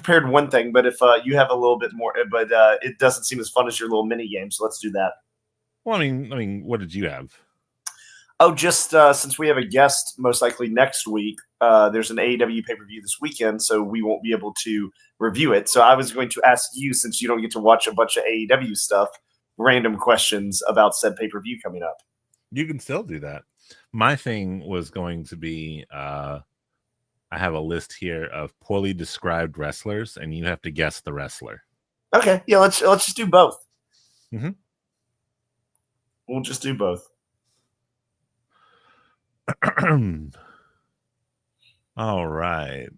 prepared one thing, but if you have a little bit more, but it doesn't seem as fun as your little mini game, so let's do that. Well, I mean, what did you have? Oh, just since we have a guest most likely next week, there's an AEW pay-per-view this weekend, so we won't be able to review it. So I was going to ask you, since you don't get to watch a bunch of AEW stuff, random questions about said pay-per-view coming up. You can still do that. My thing was going to be, I have a list here of poorly described wrestlers, and you have to guess the wrestler. Okay, yeah, let's just do both. Mm-hmm. We'll just do both. All right.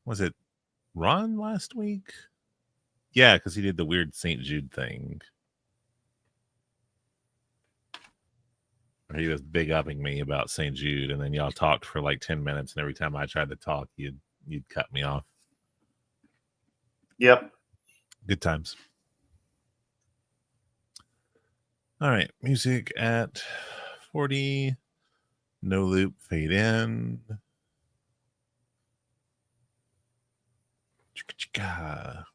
Was it Ron last week? Yeah, because he did the weird St. Jude thing. He was big upping me about St. Jude, and then y'all talked for like 10 minutes, and every time I tried to talk, you'd cut me off. Yep. Good times. All right, music at 40. No loop, fade in.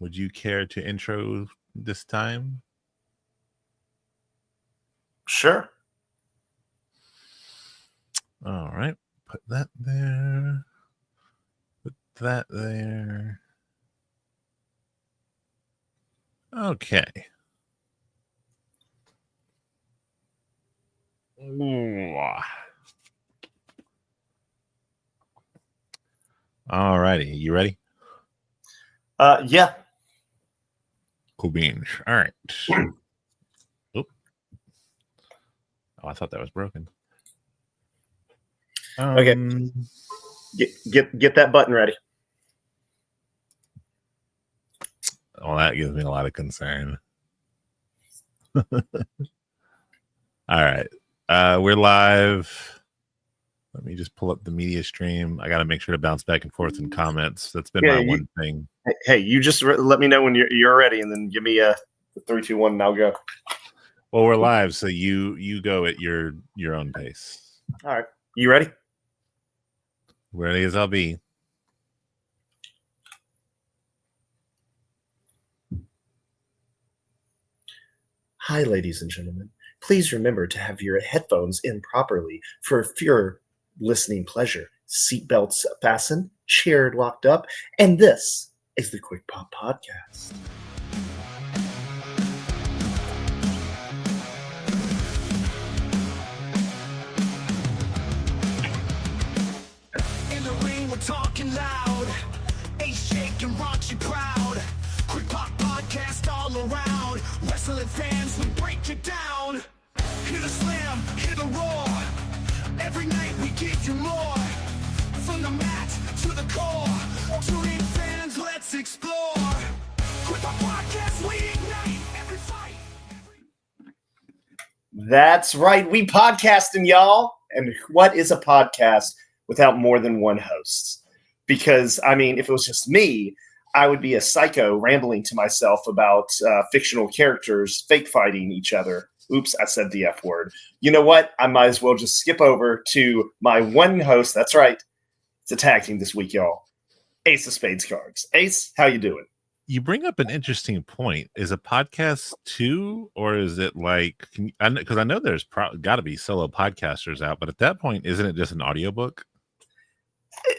Would you care to intro this time? Sure. All right, put that there. Put that there. Okay. All righty, you ready? Yeah. Cool beans. All right. Oh, I thought that was broken. Okay. Get that button ready. Well, that gives me a lot of concern. All right. We're live. Let me just pull up the media stream. I got to make sure to bounce back and forth in comments. That's been my one thing. Hey, you just let me know when you're ready, and then give me a 3, 2, 1, and I'll go. Well, we're live, so you go at your own pace. All right. You ready? Ready as I'll be. Hi, ladies and gentlemen. Please remember to have your headphones in properly for your listening pleasure. Seatbelts fastened, chair locked up, and this is the Quick Pop Podcast. In the ring, we're talking loud. Ace shaking, raunchy, proud. Quick Pop Podcast all around. Wrestling fans, we break it down. Hit a slam, hit a roar. Every night we give you more. From the mat to the core. Tune in fans, let's explore. Quick Pop Podcast, we ignite every fight. That's right. We podcasting, y'all. And what is a podcast without more than one host? Because, I mean, if it was just me, I would be a psycho rambling to myself about fictional characters fake fighting each other. Oops, I said the F word. You know what? I might as well just skip over to my one host. That's right. It's a tag team this week, y'all. Ace of Spades Cards. Ace, how you doing? You bring up an interesting point. Is a podcast too, or is it like, because I know there's got to be solo podcasters out, but at that point, isn't it just an audiobook?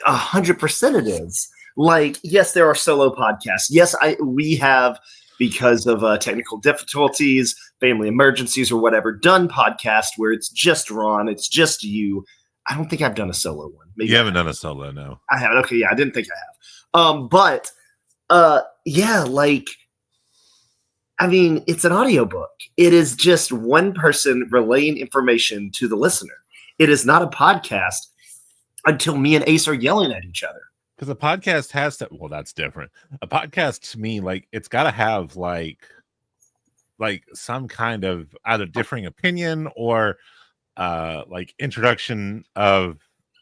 100% it is. Like, yes, there are solo podcasts. Yes, we have, because of technical difficulties, family emergencies, or whatever, done podcast where it's just Ron, it's just you. I don't think I've done a solo one. Maybe you haven't done a solo, no. I haven't. Okay, yeah, I didn't think I have. But yeah, like, I mean, it's an audiobook. It is just one person relaying information to the listener. It is not a podcast until me and Ace are yelling at each other. Because a podcast has to, well, that's different. A podcast to me, like, it's got to have like some kind of either differing opinion or like introduction of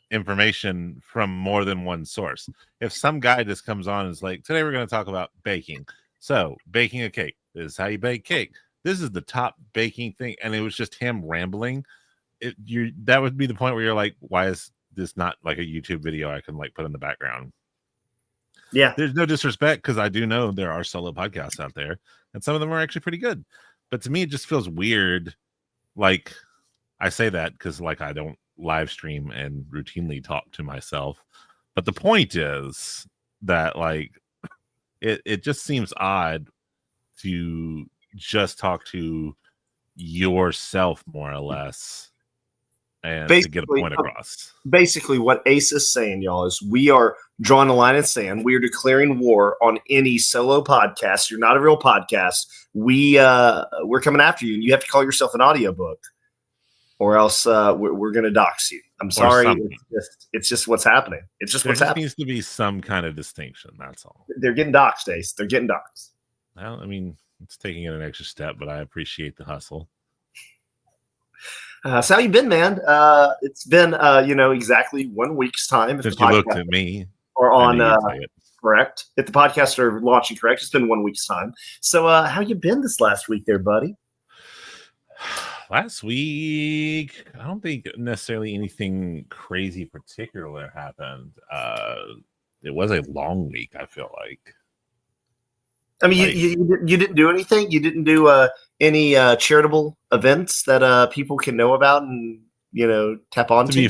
information from more than one source. If some guy just comes on and is like, today we're going to talk about baking. So baking a cake. This is how you bake cake. This is the top baking thing. And it was just him rambling. That would be the point where you're like, why is this not like a YouTube video I can like put in the background? Yeah. There's no disrespect, because I do know there are solo podcasts out there, and some of them are actually pretty good. But to me, it just feels weird. Like, I say that because like I don't live stream and routinely talk to myself. But the point is that like it just seems odd to just talk to yourself more or less and to get a point across. Basically, what Ace is saying, y'all, is we are drawing a line in the sand. We are declaring war on any solo podcast. You're not a real podcast. We're coming after you, and you have to call yourself an audiobook, or else we're going to dox you. I'm sorry. It's just what's happening. It's just what's happening. There needs to be some kind of distinction. That's all. They're getting doxed, Ace. They're getting doxed. Well, I mean, it's taking it an extra step, but I appreciate the hustle. So how you been, man? It's been, exactly 1 week's time. Since you looked at me. Or on, correct. If the podcasts are launching correct, it's been 1 week's time. So how you been this last week there, buddy? Last week, I don't think necessarily anything crazy particular happened. It was a long week, I feel like. I mean, you didn't do anything? You didn't do any charitable events that people can know about and, tap onto?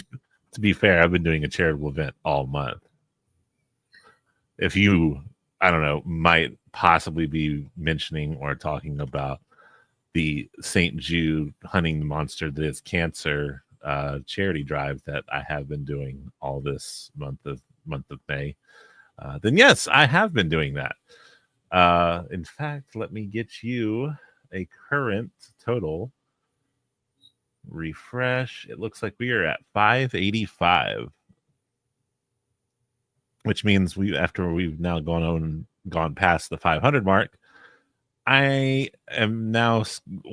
To be fair, I've been doing a charitable event all month. If you, I don't know, might possibly be mentioning or talking about the St. Jude Hunting the Monster That Is Cancer charity drive that I have been doing all this month of May, then yes, I have been doing that. In fact, let me get you a current total. Refresh. It looks like we are at 585, which means after we've now gone past the 500 mark. I am now,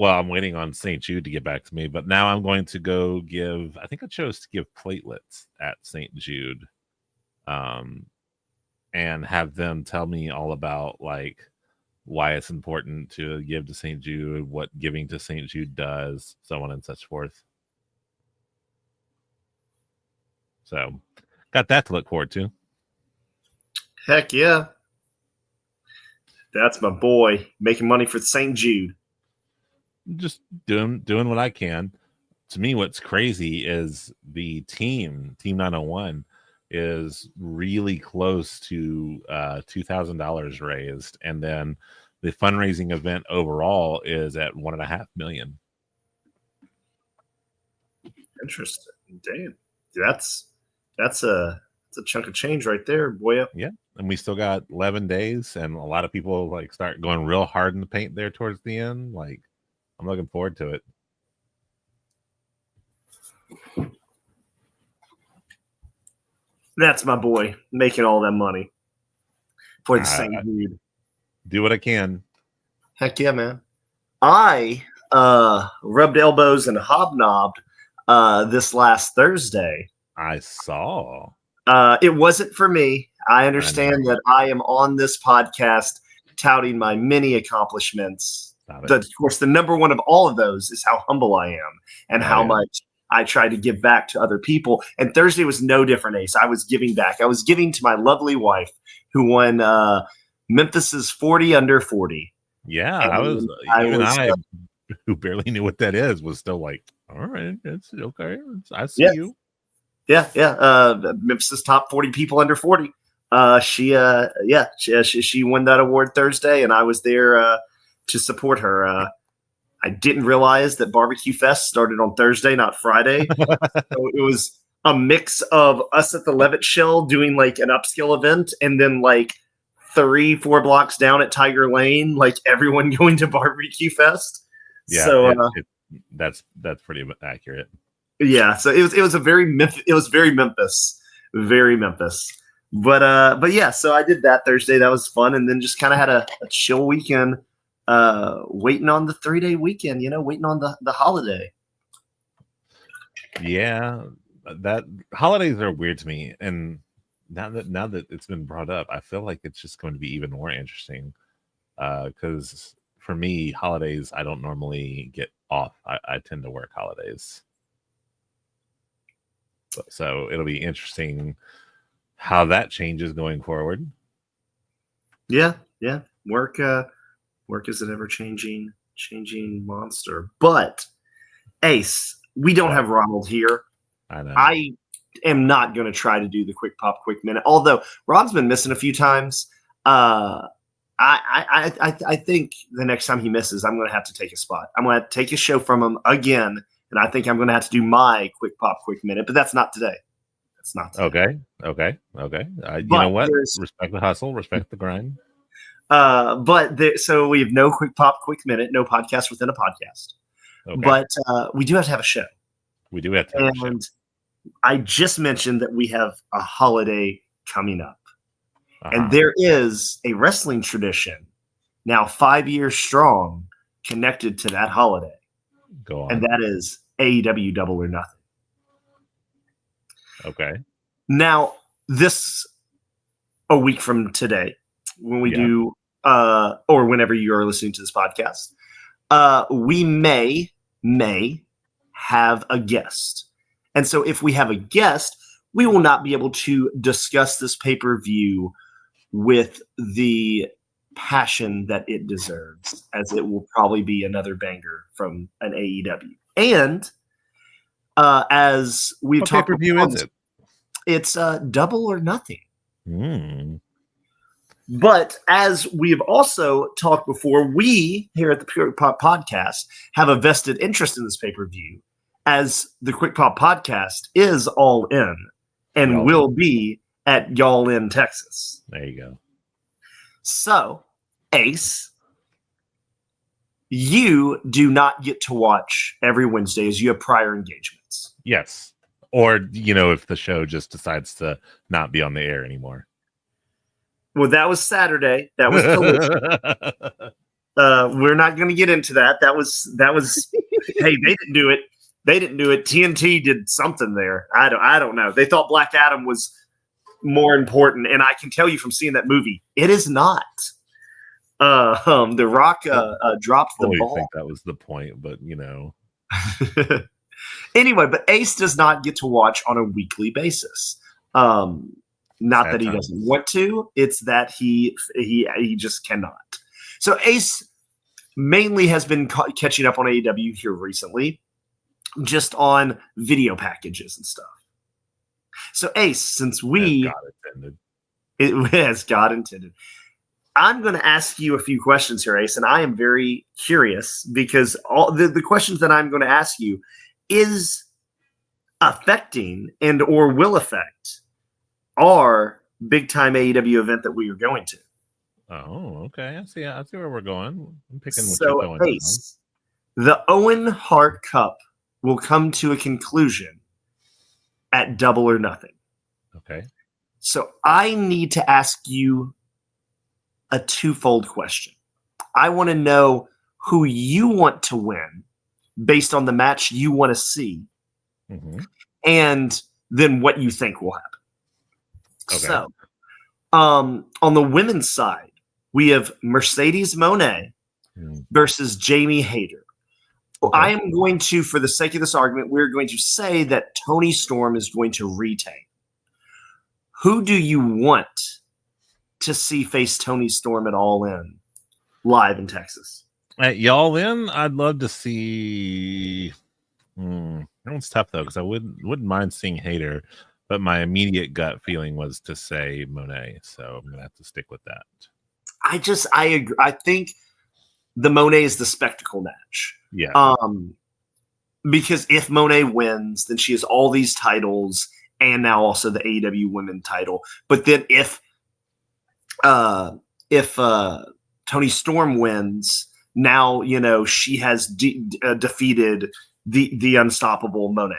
I'm waiting on St. Jude to get back to me, but now I'm going to go give, I think I chose to give platelets at St. Jude, and have them tell me all about like why it's important to give to St. Jude, what giving to St. Jude does, so on and such forth. So got that to look forward to. Heck yeah. That's my boy, making money for St. Jude. Just doing what I can. To me, what's crazy is the Team 901 is really close to $2,000 raised, and then the fundraising event overall is at $1.5 million. Interesting. Damn, that's a chunk of change right there, boy. Yeah, and we still got 11 days, and a lot of people like start going real hard in the paint there towards the end. Like, I'm looking forward to it. That's my boy making all that money for the St. Jude. Do what I can. Heck yeah, man. I rubbed elbows and hobnobbed this last Thursday. I saw. It wasn't for me. I understand that I am on this podcast touting my many accomplishments. Of course, the number one of all of those is how humble I am and how much I try to give back to other people. And Thursday was no different, Ace. I was giving back. I was giving to my lovely wife who won Memphis's 40 under 40. Yeah, I who barely knew what that is, was still like, all right, it's okay. I see you. Yeah. Memphis's top 40 people under 40. She won that award Thursday, and I was there to support her. I didn't realize that Barbecue Fest started on Thursday, not Friday. So it was a mix of us at the Levitt Shell doing like an upskill event, and then like 3-4 blocks down at Tiger Lane, like everyone going to Barbecue Fest. Yeah, so that's pretty accurate. Yeah, so it was very Memphis. But yeah, so I did that Thursday. That was fun, and then just kind of had a chill weekend, waiting on the 3-day weekend. Waiting on the holiday. Yeah, that holidays are weird to me, and now that it's been brought up, I feel like it's just going to be even more interesting. Because for me, holidays, I don't normally get off. I tend to work holidays. So it'll be interesting how that changes going forward. Yeah. Work is an ever changing monster. But Ace, we don't have Ronald here. I know. I am not going to try to do the quick pop, quick minute. Although Ron's been missing a few times. I think the next time he misses, I'm going to have to take a spot. I'm going to take a show from him again, and I think I'm going to have to do my quick pop, quick minute. But that's not today. That's not today. Okay. You know what? Respect the hustle. Respect the grind. So we have no quick pop, quick minute, no podcast within a podcast. Okay. But we do have to have a show. We do have to have a show. And I just mentioned that we have a holiday coming up. And there is a wrestling tradition now 5 years strong connected to that holiday. Go on. And that is AEW Double or Nothing. Okay. Now, a week from today, when we do, or whenever you are listening to this podcast, we may have a guest. And so if we have a guest, we will not be able to discuss this pay-per-view with the passion that it deserves, as it will probably be another banger from an AEW. And as we've talked about, pay-per-view is it? It's Double or Nothing. Mm. But as we've also talked before, we here at the Pure Pop Podcast have a vested interest in this pay-per-view, as the Quick Pop Podcast is all in and will be at Y'all in Texas. There you go. So, Ace, you do not get to watch every Wednesday as you have prior engagements. Yes. Or, if the show just decides to not be on the air anymore. Well, that was Saturday. That was we're not going to get into that. That was hey, they didn't do it. TNT did something there. I don't know. They thought Black Adam was more important, and I can tell you from seeing that movie, it is not. The Rock dropped the ball. I think that was the point, but Anyway, but Ace does not get to watch on a weekly basis. Not that he doesn't want to; it's that he just cannot. So Ace mainly has been catching up on AEW here recently, just on video packages and stuff. So Ace, since as God intended, I'm going to ask you a few questions here, Ace, and I am very curious because all the questions that I'm going to ask you is affecting and or will affect our big time AEW event that we are going to. Oh, okay. I see where we're going. I'm picking what so you're going Ace, the Owen Hart Cup will come to a conclusion at Double or Nothing. Okay. So I need to ask you a twofold question. I want to know who you want to win based on the match you want to see, and then what you think will happen. Okay. So, on the women's side, we have Mercedes Moné versus Jamie Hayter. Okay. I am going to, for the sake of this argument, we're going to say that Toni Storm is going to retain. Who do you want to see face Toni Storm at All In live in Texas? At Y'all In, I'd love to see. That one's tough though, because I wouldn't mind seeing Hayter, but my immediate gut feeling was to say Monet, so I'm gonna have to stick with that. I agree. I think the Monet is the spectacle match. Yeah. Because if Monet wins, then she has all these titles and now also the AEW Women title. But then if Toni Storm wins, now she has defeated the unstoppable Monet.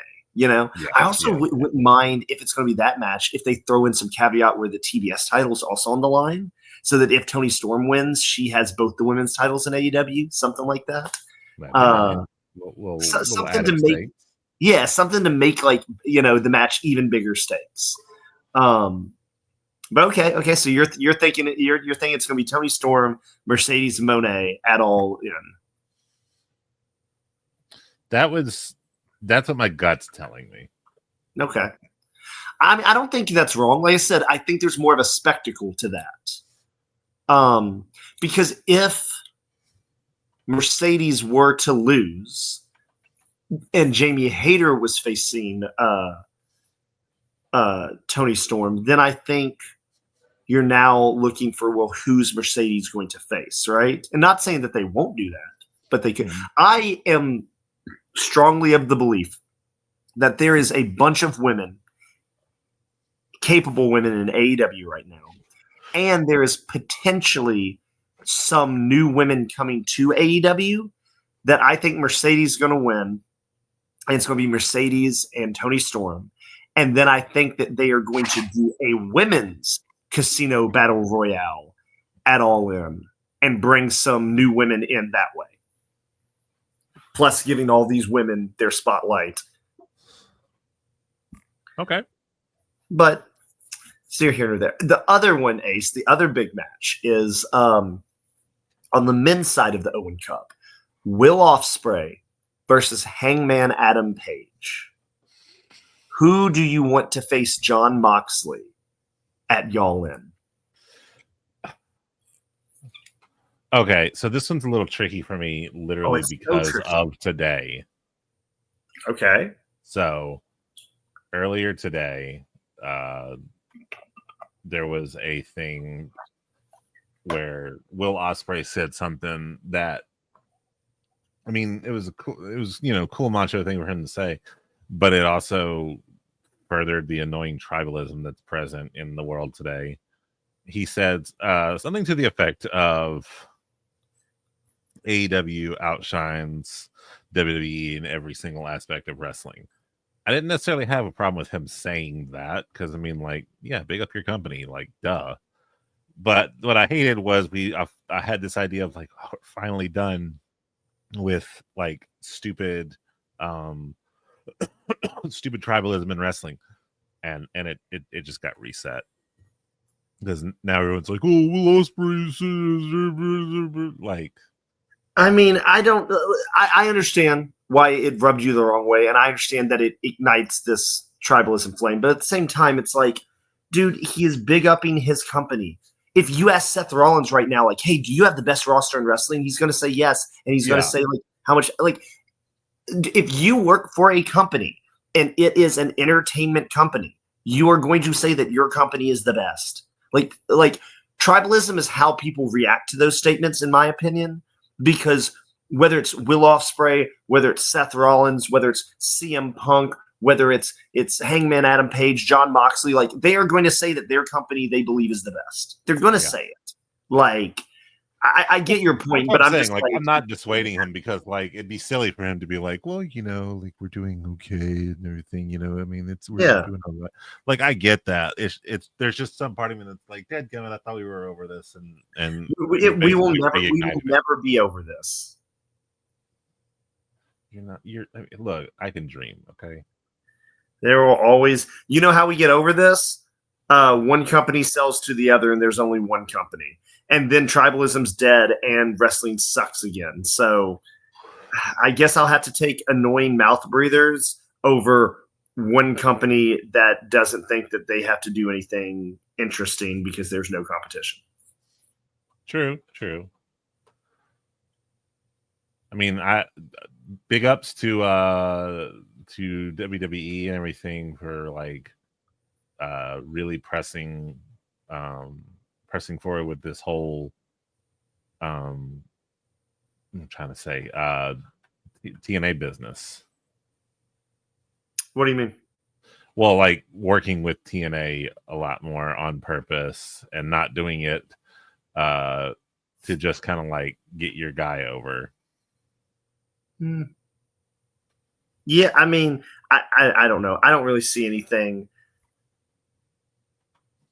I also wouldn't mind if it's going to be that match if they throw in some caveat where the TBS title is also on the line, so that if Toni Storm wins, she has both the women's titles in AEW, something like that. Something to make, something to make the match even bigger stakes. But okay. So you're thinking it's going to be Toni Storm, Mercedes Moné at All In. That's what my gut's telling me. Okay. I mean, I don't think that's wrong. Like I said, I think there's more of a spectacle to that. Because if Mercedes were to lose and Jamie Hayter was facing Tony Storm, then I think you're now looking for, well, who's Mercedes going to face, right? And not saying that they won't do that, but they could. I am strongly of the belief that there is a bunch of women, capable women in AEW right now, and there is potentially some new women coming to AEW that I think Mercedes is going to win, and it's going to be Mercedes and Tony Storm. And then I think that they are going to do a women's casino battle royale at All In and bring some new women in that way. Plus giving all these women their spotlight. Okay. But steer here or there. The other one, Ace, the other big match is on the men's side of the Owen Cup. Will Ospreay versus Hangman Adam Page. Who do you want to face Jon Moxley at Y'all In? Okay, so this one's a little tricky for me, literally because of today. Okay. So earlier today, there was a thing where Will Ospreay said something that, I mean, it was cool macho thing for him to say, but it also furthered the annoying tribalism that's present in the world today. He said something to the effect of AEW outshines WWE in every single aspect of wrestling. I didn't necessarily have a problem with him saying that because, I mean, like, yeah, big up your company, like, duh. But what I hated was I had this idea of like, oh, we're finally done with like stupid stupid tribalism in wrestling, and it just got reset because now everyone's like, oh, Will Ospreay, like. I mean, I understand why it rubbed you the wrong way, and I understand that it ignites this tribalism flame, but at the same time, it's like, dude, he is big upping his company. If you ask Seth Rollins right now, like, hey, do you have the best roster in wrestling? He's going to say yes, and he's going to say, like, how much, like, if you work for a company and it is an entertainment company, you are going to say that your company is the best. Like tribalism is how people react to those statements, in my opinion, because whether it's Will Ospreay, whether it's Seth Rollins, whether it's CM Punk, whether it's Hangman Adam Page, Jon Moxley, like, they are going to say that their company they believe is the best. They're going to say it. Like, I get your point, but I'm just like, I'm not dissuading him because, like, it'd be silly for him to be like, well, you know, like, we're doing okay and everything, you know. I mean, we're doing all right. Like, I get that. It's there's just some part of me that's like, dadgummit, I thought we were over this, and we will never be over this. I mean, look, I can dream, okay? There will always, you know how we get over this? One company sells to the other, and there's only one company. And then tribalism's dead, and wrestling sucks again. So I guess I'll have to take annoying mouth breathers over one company that doesn't think that they have to do anything interesting because there's no competition. True. I mean, big ups to WWE and everything for like really pressing forward with this whole I'm trying to say TNA business. What do you mean? Well, like working with TNA a lot more on purpose and not doing it to just kind of like get your guy over. Yeah, I mean, I don't know. I don't really see anything.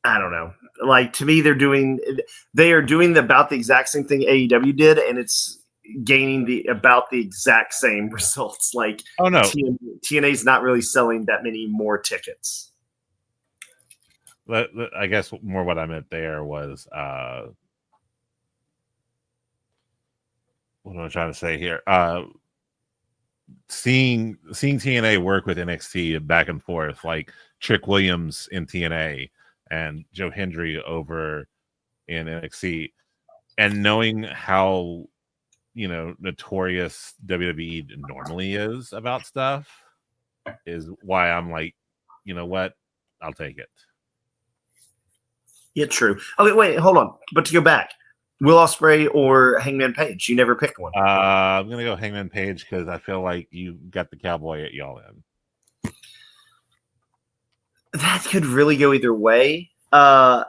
I don't know. Like, to me, they are doing about the exact same thing AEW did, and it's gaining about the exact same results. Like, oh no, TNA's not really selling that many more tickets. I guess more what I meant there was what am I trying to say here? Seeing TNA work with NXT back and forth, like Trick Williams in TNA and Joe Hendry over in NXT, and knowing how notorious WWE normally is about stuff is why I'm like, you know what, I'll take it. Yeah, true. Okay, wait, hold on. But to go back, Will Ospreay or Hangman Page? You never picked one. I'm gonna go Hangman Page because I feel like you got the cowboy at y'all in. That could really go either way.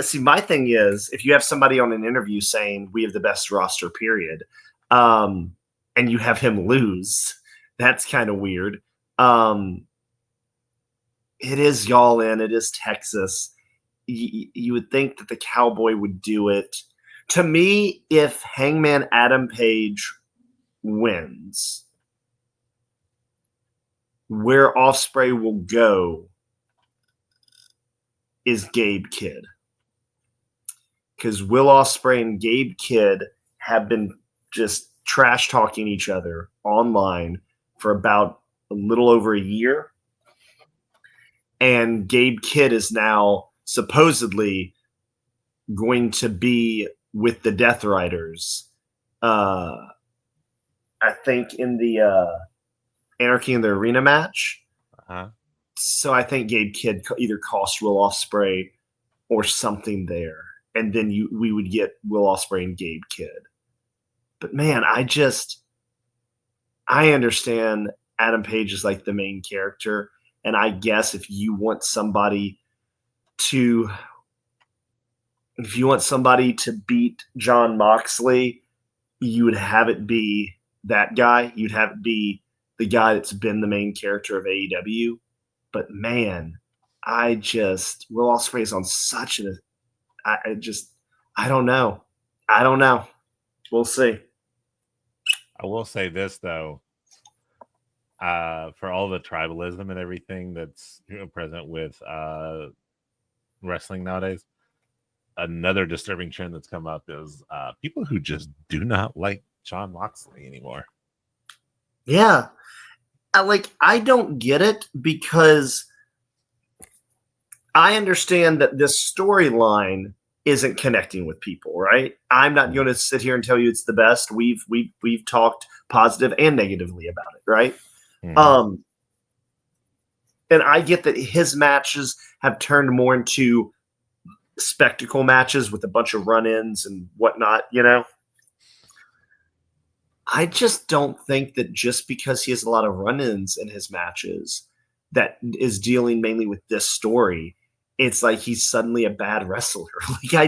See, my thing is, if you have somebody on an interview saying we have the best roster, period, and you have him lose, that's kind of weird. It is y'all in. It is Texas. You would think that the Cowboy would do it. To me, if Hangman Adam Page wins, where Ospreay will go is Gabe Kidd. Because Will Ospreay and Gabe Kidd have been just trash talking each other online for about a little over a year. And Gabe Kidd is now supposedly going to be with the Death Riders. I think in the Anarchy in the Arena match. Uh-huh. So I think Gabe Kidd either cost Will Ospreay or something there, and then we would get Will Ospreay and Gabe Kidd. But man, I understand Adam Page is like the main character, and I guess if you want somebody to beat Jon Moxley, you would have it be that guy. You'd have it be the guy that's been the main character of AEW. But man, Will Ospreay is on such I don't know. We'll see. I will say this though, for all the tribalism and everything that's present with wrestling nowadays, another disturbing trend that's come up is people who just do not like Jon Moxley anymore. Yeah. I don't get it because I understand that this storyline isn't connecting with people, right? I'm not going to sit here and tell you it's the best. We've talked positive and negatively about it, right? Mm-hmm. And I get that his matches have turned more into spectacle matches with a bunch of run-ins and whatnot, I just don't think that just because he has a lot of run-ins in his matches that is dealing mainly with this story, it's like he's suddenly a bad wrestler. I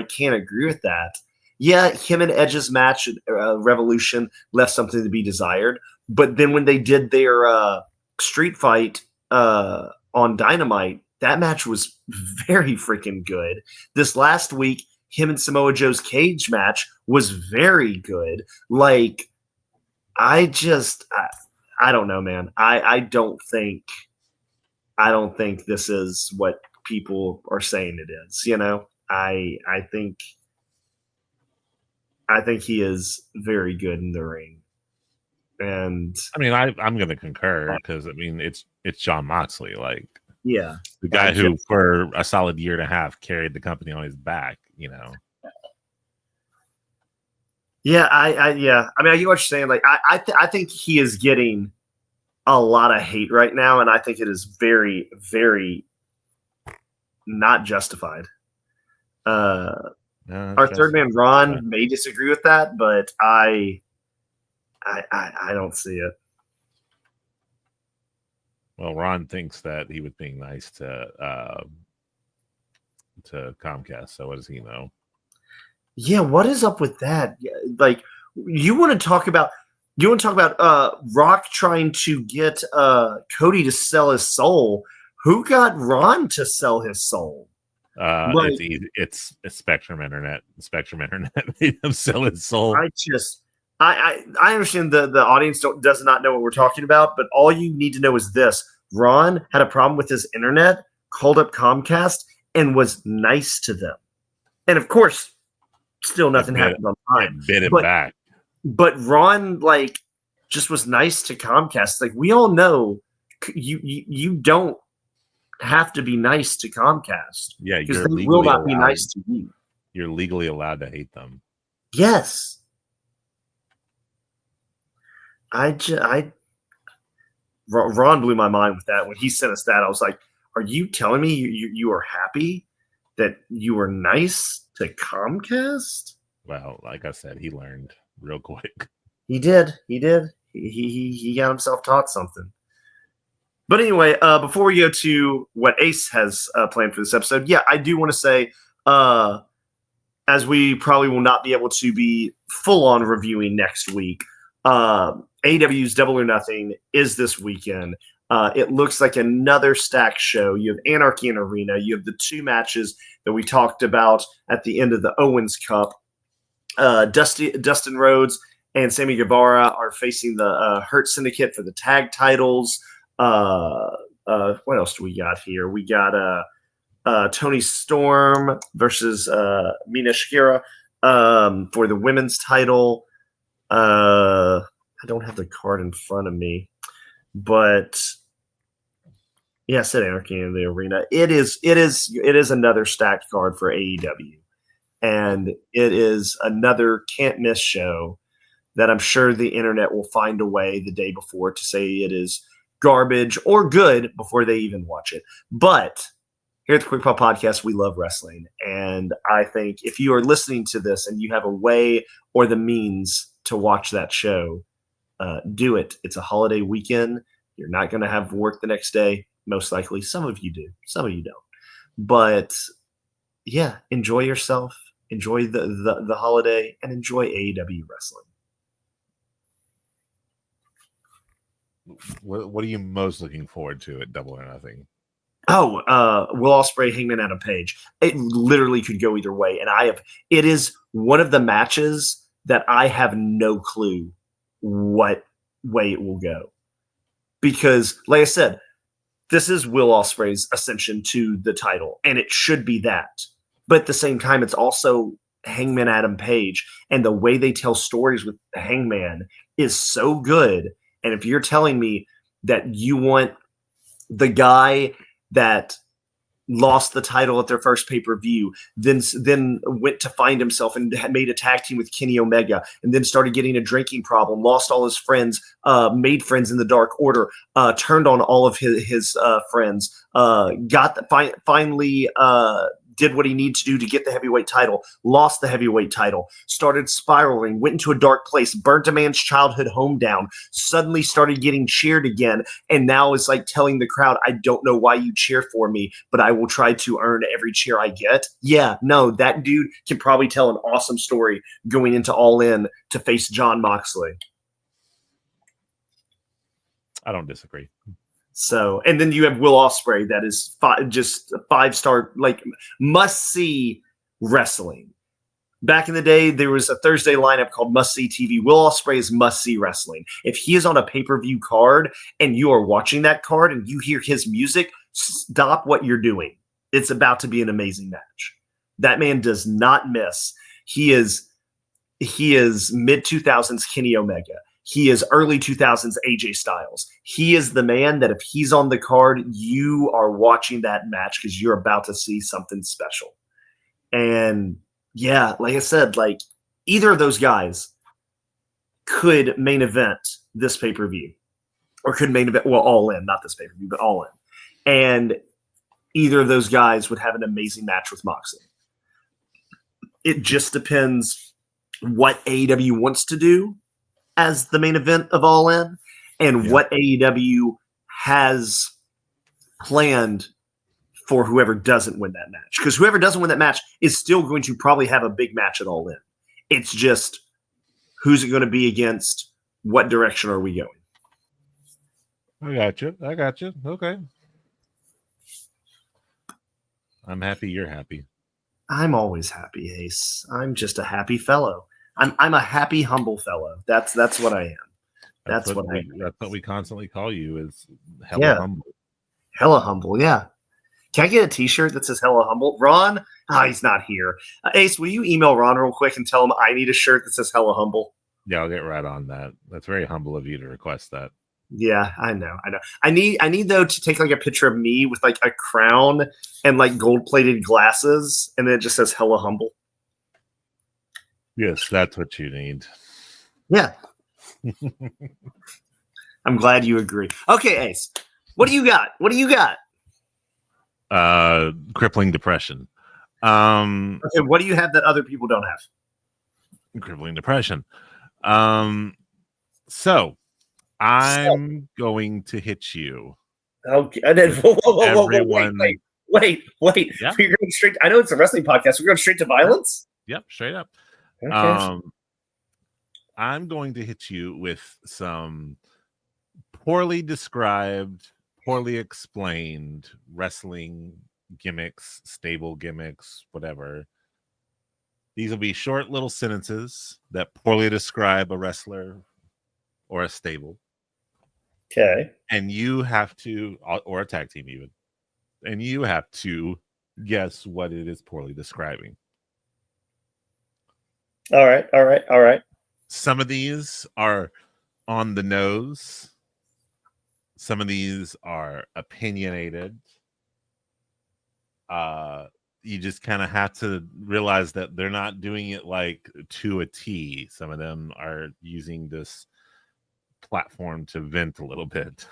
can't agree with that. Yeah, him and Edge's match at Revolution left something to be desired, but then when they did their street fight on Dynamite, that match was very freaking good. This last week, him and Samoa Joe's cage match was very good. I don't know, man. I don't think this is what people are saying it is. I think he is very good in the ring. And I mean, I'm going to concur because it's Jon Moxley, yeah, the guy who for a solid year and a half carried the company on his back. Yeah, I get what you're saying. I think he is getting a lot of hate right now, and I think it is very, very not justified. Our third man Ron may disagree with that, but I don't see it. Well, Ron thinks that he was being nice to Comcast. So what does he know? Yeah, what is up with that? You want to talk about Rock trying to get Cody to sell his soul. Who got Ron to sell his soul? It's easy. It's Spectrum Internet. Spectrum Internet made him sell his soul. I understand the audience does not know what we're talking about, but all you need to know is this: Ron had a problem with his internet, called up Comcast, and was nice to them. And of course, still nothing happened on time. Bit him back. But Ron just was nice to Comcast. We all know you don't have to be nice to Comcast. Yeah, because you're they will legally not be allowed. nice to you. You're legally allowed to hate them. Yes. Ron blew my mind with that when he sent us that. I was like, "Are you telling me you are happy that you were nice to Comcast?" Well, like I said, he learned real quick. He did. He got himself taught something. But anyway, before we go to what Ace has planned for this episode, yeah, I do want to say, as we probably will not be able to be full on reviewing next week, AEW's Double or Nothing is this weekend. It looks like another stacked show. You have Anarchy in Arena. You have the 2 matches that we talked about at the end of the Owens Cup. Dustin Rhodes and Sammy Guevara are facing the Hurt Syndicate for the tag titles. What else do we got here? We got Tony Storm versus Mina Shakira for the women's title. I don't have the card in front of me, but yeah, I said Anarchy in the Arena. It is another stacked card for AEW, and it is another can't miss show that I'm sure the internet will find a way the day before to say it is garbage or good before they even watch it. But here at the Quick Pop Podcast, we love wrestling. And I think if you are listening to this and you have a way or the means to watch that show, do it. It's a holiday weekend. You're not going to have work the next day. Most likely. Some of you do. Some of you don't. But yeah, enjoy yourself. Enjoy the holiday and enjoy AEW wrestling. What are you most looking forward to at Double or Nothing? Oh, Will Ospreay, Hangman Adam Page. It literally could go either way, and it is one of the matches that I have no clue what way it will go, because, like I said, this is Will Ospreay's ascension to the title, and it should be that. But at the same time, it's also Hangman Adam Page, and the way they tell stories with Hangman is so good. And if you're telling me that you want the guy that lost the title at their first pay-per-view, then went to find himself and made a tag team with Kenny Omega, and then started getting a drinking problem, lost all his friends, made friends in the Dark Order, turned on all of his friends, finally did what he needed to do to get the heavyweight title, lost the heavyweight title, started spiraling, went into a dark place, burnt a man's childhood home down, suddenly started getting cheered again, and now is like telling the crowd, I don't know why you cheer for me, but I will try to earn every cheer I get. Yeah, no, that dude can probably tell an awesome story going into All In to face Jon Moxley. I don't disagree. So, and then you have Will Ospreay, that is just a 5-star, like, must-see wrestling. Back in the day, there was a Thursday lineup called Must See TV. Will Ospreay is must-see wrestling. If he is on a pay-per-view card and you are watching that card and you hear his music, stop what you're doing. It's about to be an amazing match. That man does not miss. He is mid-2000s Kenny Omega. He is early 2000s AJ Styles. He is the man that if he's on the card, you are watching that match because you're about to see something special. And yeah, like I said, like either of those guys could main event this pay-per-view, or could main event, well, All In, not this pay-per-view, but All In. And either of those guys would have an amazing match with Moxley. It just depends what AEW wants to do as the main event of All In, and what AEW has planned for whoever doesn't win that match. Because whoever doesn't win that match is still going to probably have a big match at All In. It's just, who's it going to be against? What direction are we going? I got you. Okay. I'm happy you're happy. I'm always happy, Ace. I'm just a happy fellow. I'm a happy, humble fellow. That's what I am. That's what we constantly call you, is hella humble. Hella humble, yeah. Can I get a t-shirt that says hella humble? Ron? He's not here. Ace, will you email Ron real quick and tell him I need a shirt that says hella humble? Yeah, I'll get right on that. That's very humble of you to request that. Yeah, I know. I need though to take like a picture of me with like a crown and like gold plated glasses, and then it just says "Hella Humble." Yes, that's what you need. Yeah, I'm glad you agree. Okay, Ace, what do you got? What do you got? Crippling depression. Okay, what do you have that other people don't have? Crippling depression. So I'm going to hit you. Okay, and then whoa, Everyone, wait. Yeah. We're going straight. I know it's a wrestling podcast. We're going straight to violence. Yep, straight up. Okay. I'm going to hit you with some poorly described, poorly explained wrestling gimmicks, stable gimmicks, whatever. These will be short little sentences that poorly describe a wrestler or a stable. Okay. And you have to, or a tag team even, and you have to guess what it is poorly describing. All right. Some of these are on the nose. Some of these are opinionated. You just kind of have to realize that they're not doing it like to a T. Some of them are using this platform to vent a little bit.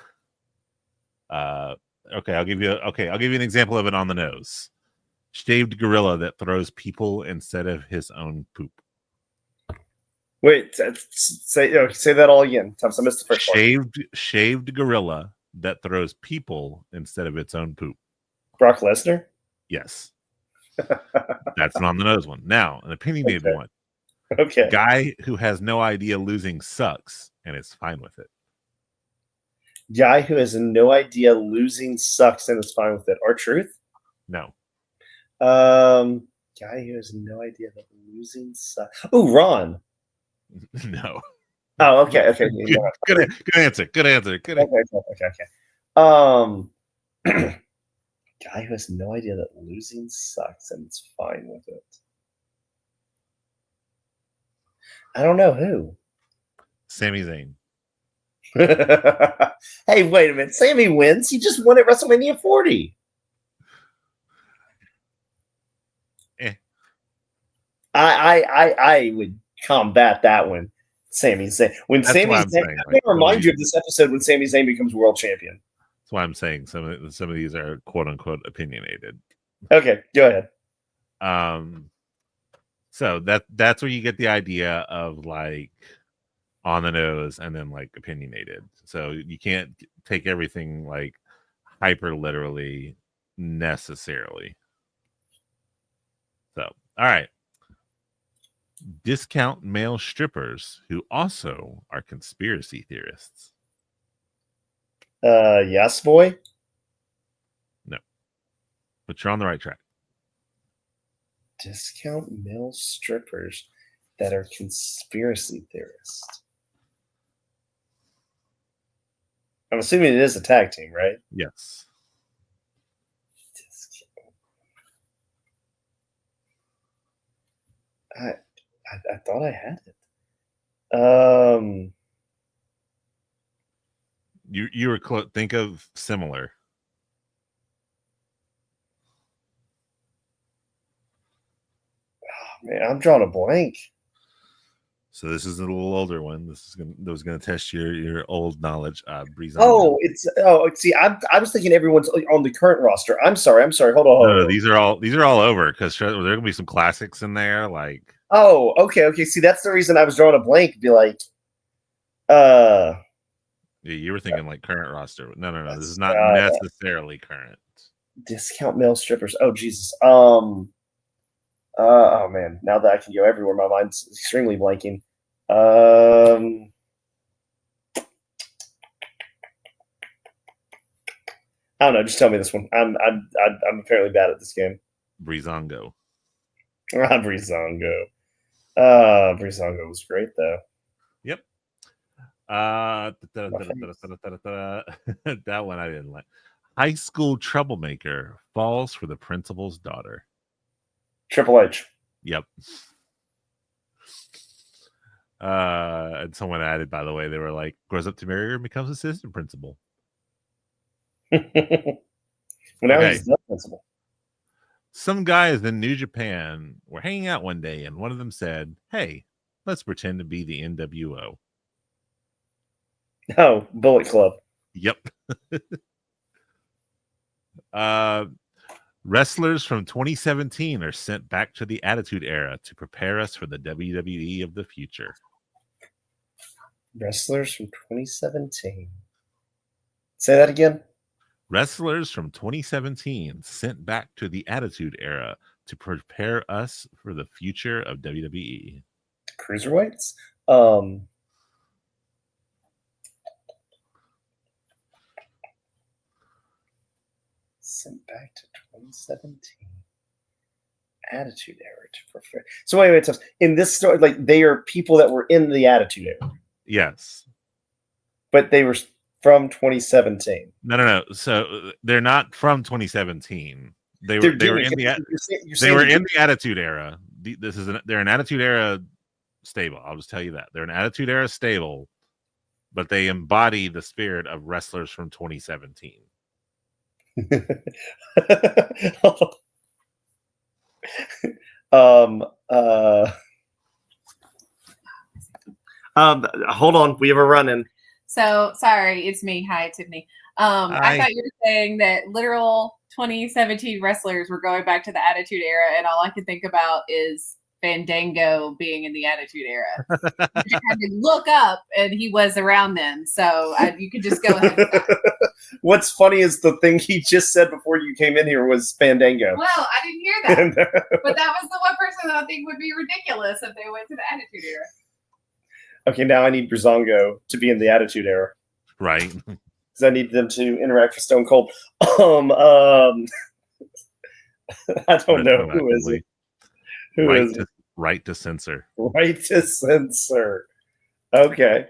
Okay, I'll give you an example of it on the nose. Shaved gorilla that throws people instead of his own poop. Wait, say that all again. Thomas, I missed the first part. Shaved gorilla that throws people instead of its own poop. Brock Lesnar? Yes. That's an on the nose one. Now, an opinionated one. Okay. Guy who has no idea losing sucks and is fine with it. Guy who has no idea losing sucks and is fine with it. R-Truth? No. Guy who has no idea that losing sucks. Oh, Ron. No. Oh, okay. Good answer. Okay. Guy who has no idea that losing sucks and it's fine with it. I don't know who. Sami Zayn. Hey, wait a minute. Sammy wins. He just won at WrestleMania 40. I would combat that one. Sami Zayn. When Sami Zayn, I'm going to remind you of this episode when Sami Zayn becomes world champion. That's why I'm saying some of these are quote unquote opinionated. Okay, go ahead. So that's where you get the idea of like on the nose and then like opinionated. So you can't take everything like hyper literally necessarily. So, all right. Discount male strippers who also are conspiracy theorists. Yes, boy. No, but you're on the right track. Discount male strippers that are conspiracy theorists. I'm assuming it is a tag team, right? Yes. I thought I had it. You were close. Think of similar. Oh, man, I'm drawing a blank. So this is a little older one. That was gonna test your old knowledge. Breezango. See, I was thinking everyone's on the current roster. I'm sorry. Hold on. No, these are all over because there are gonna be some classics in there. Like okay. See, that's the reason I was drawing a blank. Be like, yeah, you were thinking like current roster. No. This is not necessarily current. Discount male strippers. Oh Jesus. Oh man, now that I can go everywhere, my mind's extremely blanking. I don't know. Just tell me this one. I'm apparently bad at this game. Breezango. Breezango. Breezango was great though. Yep. That one I didn't like. High school troublemaker falls for the principal's daughter. Triple H. Yep. And someone added, by the way, they were like, grows up to marry her and becomes assistant principal. Well, now Okay. he's the principal. Some guys in New Japan were hanging out one day, and one of them said, "Hey, let's pretend to be the NWO." Oh, Bullet Club. Yep. Wrestlers from 2017 are sent back to the Attitude Era to prepare us for the WWE of the future. Wrestlers from 2017. Say that again. Wrestlers from 2017 sent back to the Attitude Era to prepare us for the future of WWE. Cruiserweights. Sent back to 2017. Attitude Era to prepare. So wait. So in this story, like they are people that were in the Attitude Era. Yes. But they were from 2017. No. So they're not from 2017. They were in the Attitude Era. They're an Attitude Era stable. I'll just tell you that. They're an Attitude Era stable, but they embody the spirit of wrestlers from 2017. Hold on, we have a run-in. So sorry, it's me. Hi, Tiffany. I thought you were saying that literal 2017 wrestlers were going back to the Attitude Era, and all I could think about is Fandango being in the Attitude Era. I had to look up, and he was around then, so you could just go ahead with that. What's funny is the thing he just said before you came in here was Fandango. Well, I didn't hear that, but that was the one person that I think would be ridiculous if they went to the Attitude Era. Okay, now I need Brizongo to be in the Attitude Era. Right. Because I need them to interact with Stone Cold. I don't know. Who is it? Right to censor. Right to censor. Okay.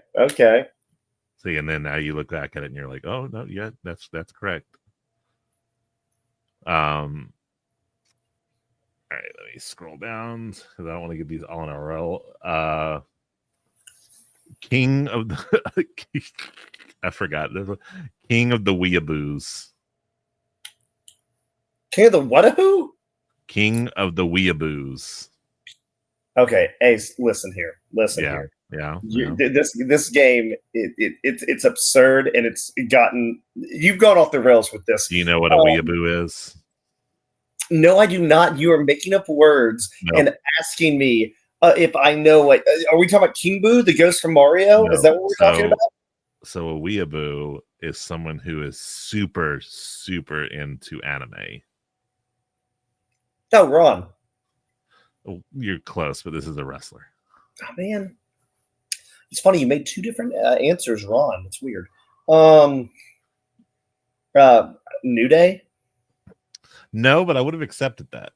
See, and then now you look back at it and you're like, oh no, yeah, that's correct. All right, let me scroll down because I don't want to get these all in a row. King of the I forgot. King of the Weeaboos. King of the what-a-who? King of the Weeaboos. Okay, Ace, listen here. Yeah. This game, it's absurd, and you've gone off the rails with this. Do you know what a weeaboo is? No, I do not. You are making up words and asking me if I know what. Are we talking about King Boo, the ghost from Mario? No. Is that what we're talking about? So a weeaboo is someone who is super, super into anime. Oh, Ron. Oh, you're close, but this is a wrestler. Oh, man. It's funny. You made two different answers, Ron. It's weird. New Day? No, but I would have accepted that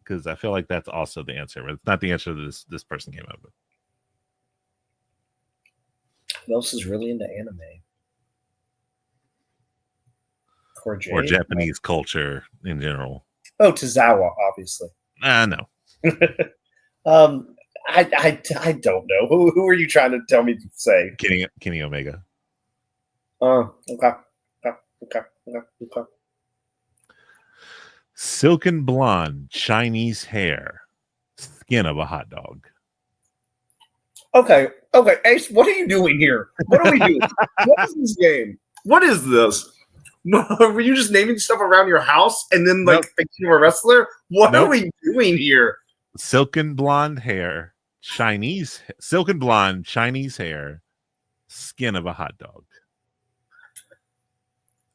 because I feel like that's also the answer, but it's not the answer that this person came up with. Who else is really into anime? Or Japanese culture in general. Oh, Tozawa, obviously. No. I don't know. Who are you trying to tell me to say? Kenny Omega. Okay. Silken blonde, Chinese hair, skin of a hot dog. Okay, Ace, what are you doing here? What are we doing? What is this game? What is this? Were you just naming stuff around your house and then thinking of a wrestler? What are we doing here? Silken blonde hair, silken blonde, Chinese hair, skin of a hot dog.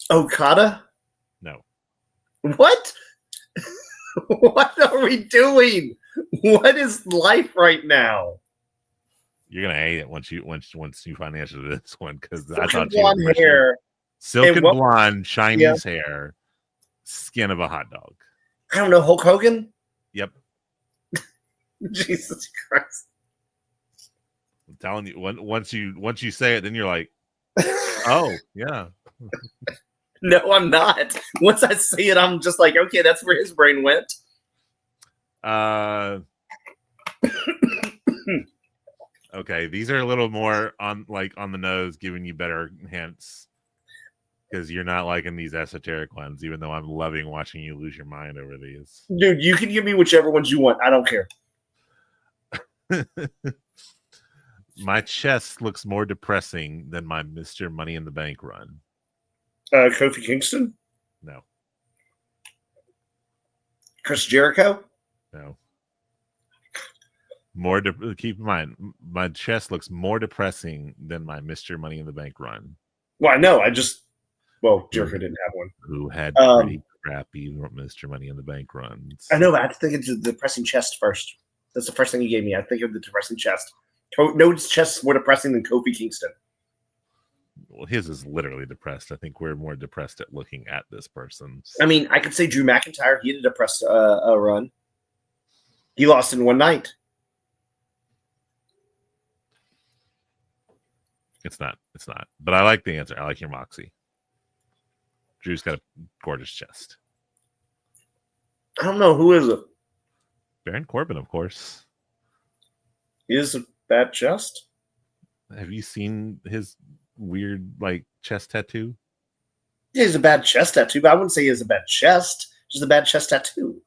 Okada? No. What? What are we doing? What is life right now? You're gonna hate it once you find the answer to this one because I thought blonde hair. Silken blonde, Chinese hair, skin of a hot dog. I don't know, Hulk Hogan? Yep. Jesus Christ. I'm telling you, once you say it, then you're like, oh, yeah. No, I'm not. Once I see it, I'm just like, okay, that's where his brain went. Okay, these are a little more on the nose, giving you better hints because you're not liking these esoteric ones. Even though I'm loving watching you lose your mind over these. Dude, you can give me whichever ones you want. I don't care. My chest looks more depressing than my Mr. Money in the Bank run. Kofi Kingston? No. Chris Jericho? No. Keep in mind, my chest looks more depressing than my Mr. Money in the Bank run. Well, I know. Jericho didn't have one. Who had pretty crappy Mr. Money in the Bank runs. I know, but I have to think of the depressing chest first. That's the first thing you gave me. I think of the depressing chest. No chest is more depressing than Kofi Kingston. Well, his is literally depressed. I think we're more depressed at looking at this person. I mean, I could say Drew McIntyre. He had a depressed run. He lost in one night. It's not. But I like the answer. I like your moxie. Drew's got a gorgeous chest. I don't know. Who is it? Baron Corbin, of course. He is a bad chest. Have you seen his weird chest tattoo? He has a bad chest tattoo, but I wouldn't say he has a bad chest. Just a bad chest tattoo.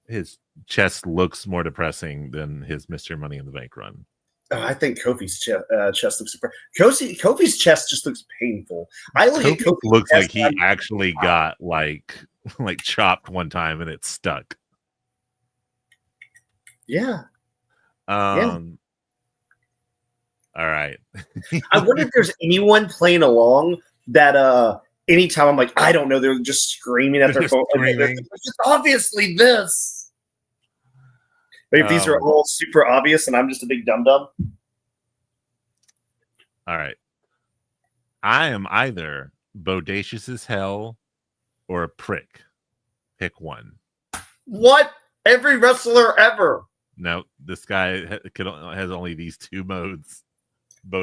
His chest looks more depressing than his Mr. Money in the Bank run. Oh, I think Kofi's chest looks super. Kofi's chest just looks painful. I look at Kofi's looks chest like he actually got like chopped one time and it stuck. Yeah. All right. I wonder if there's anyone playing along that anytime I'm like, I don't know, they're just screaming at their phone. It's just obviously this. But if these are all super obvious and I'm just a big dum-dum. All right. I am either bodacious as hell or a prick. Pick one. What? Every wrestler ever. No, this guy has only these two modes.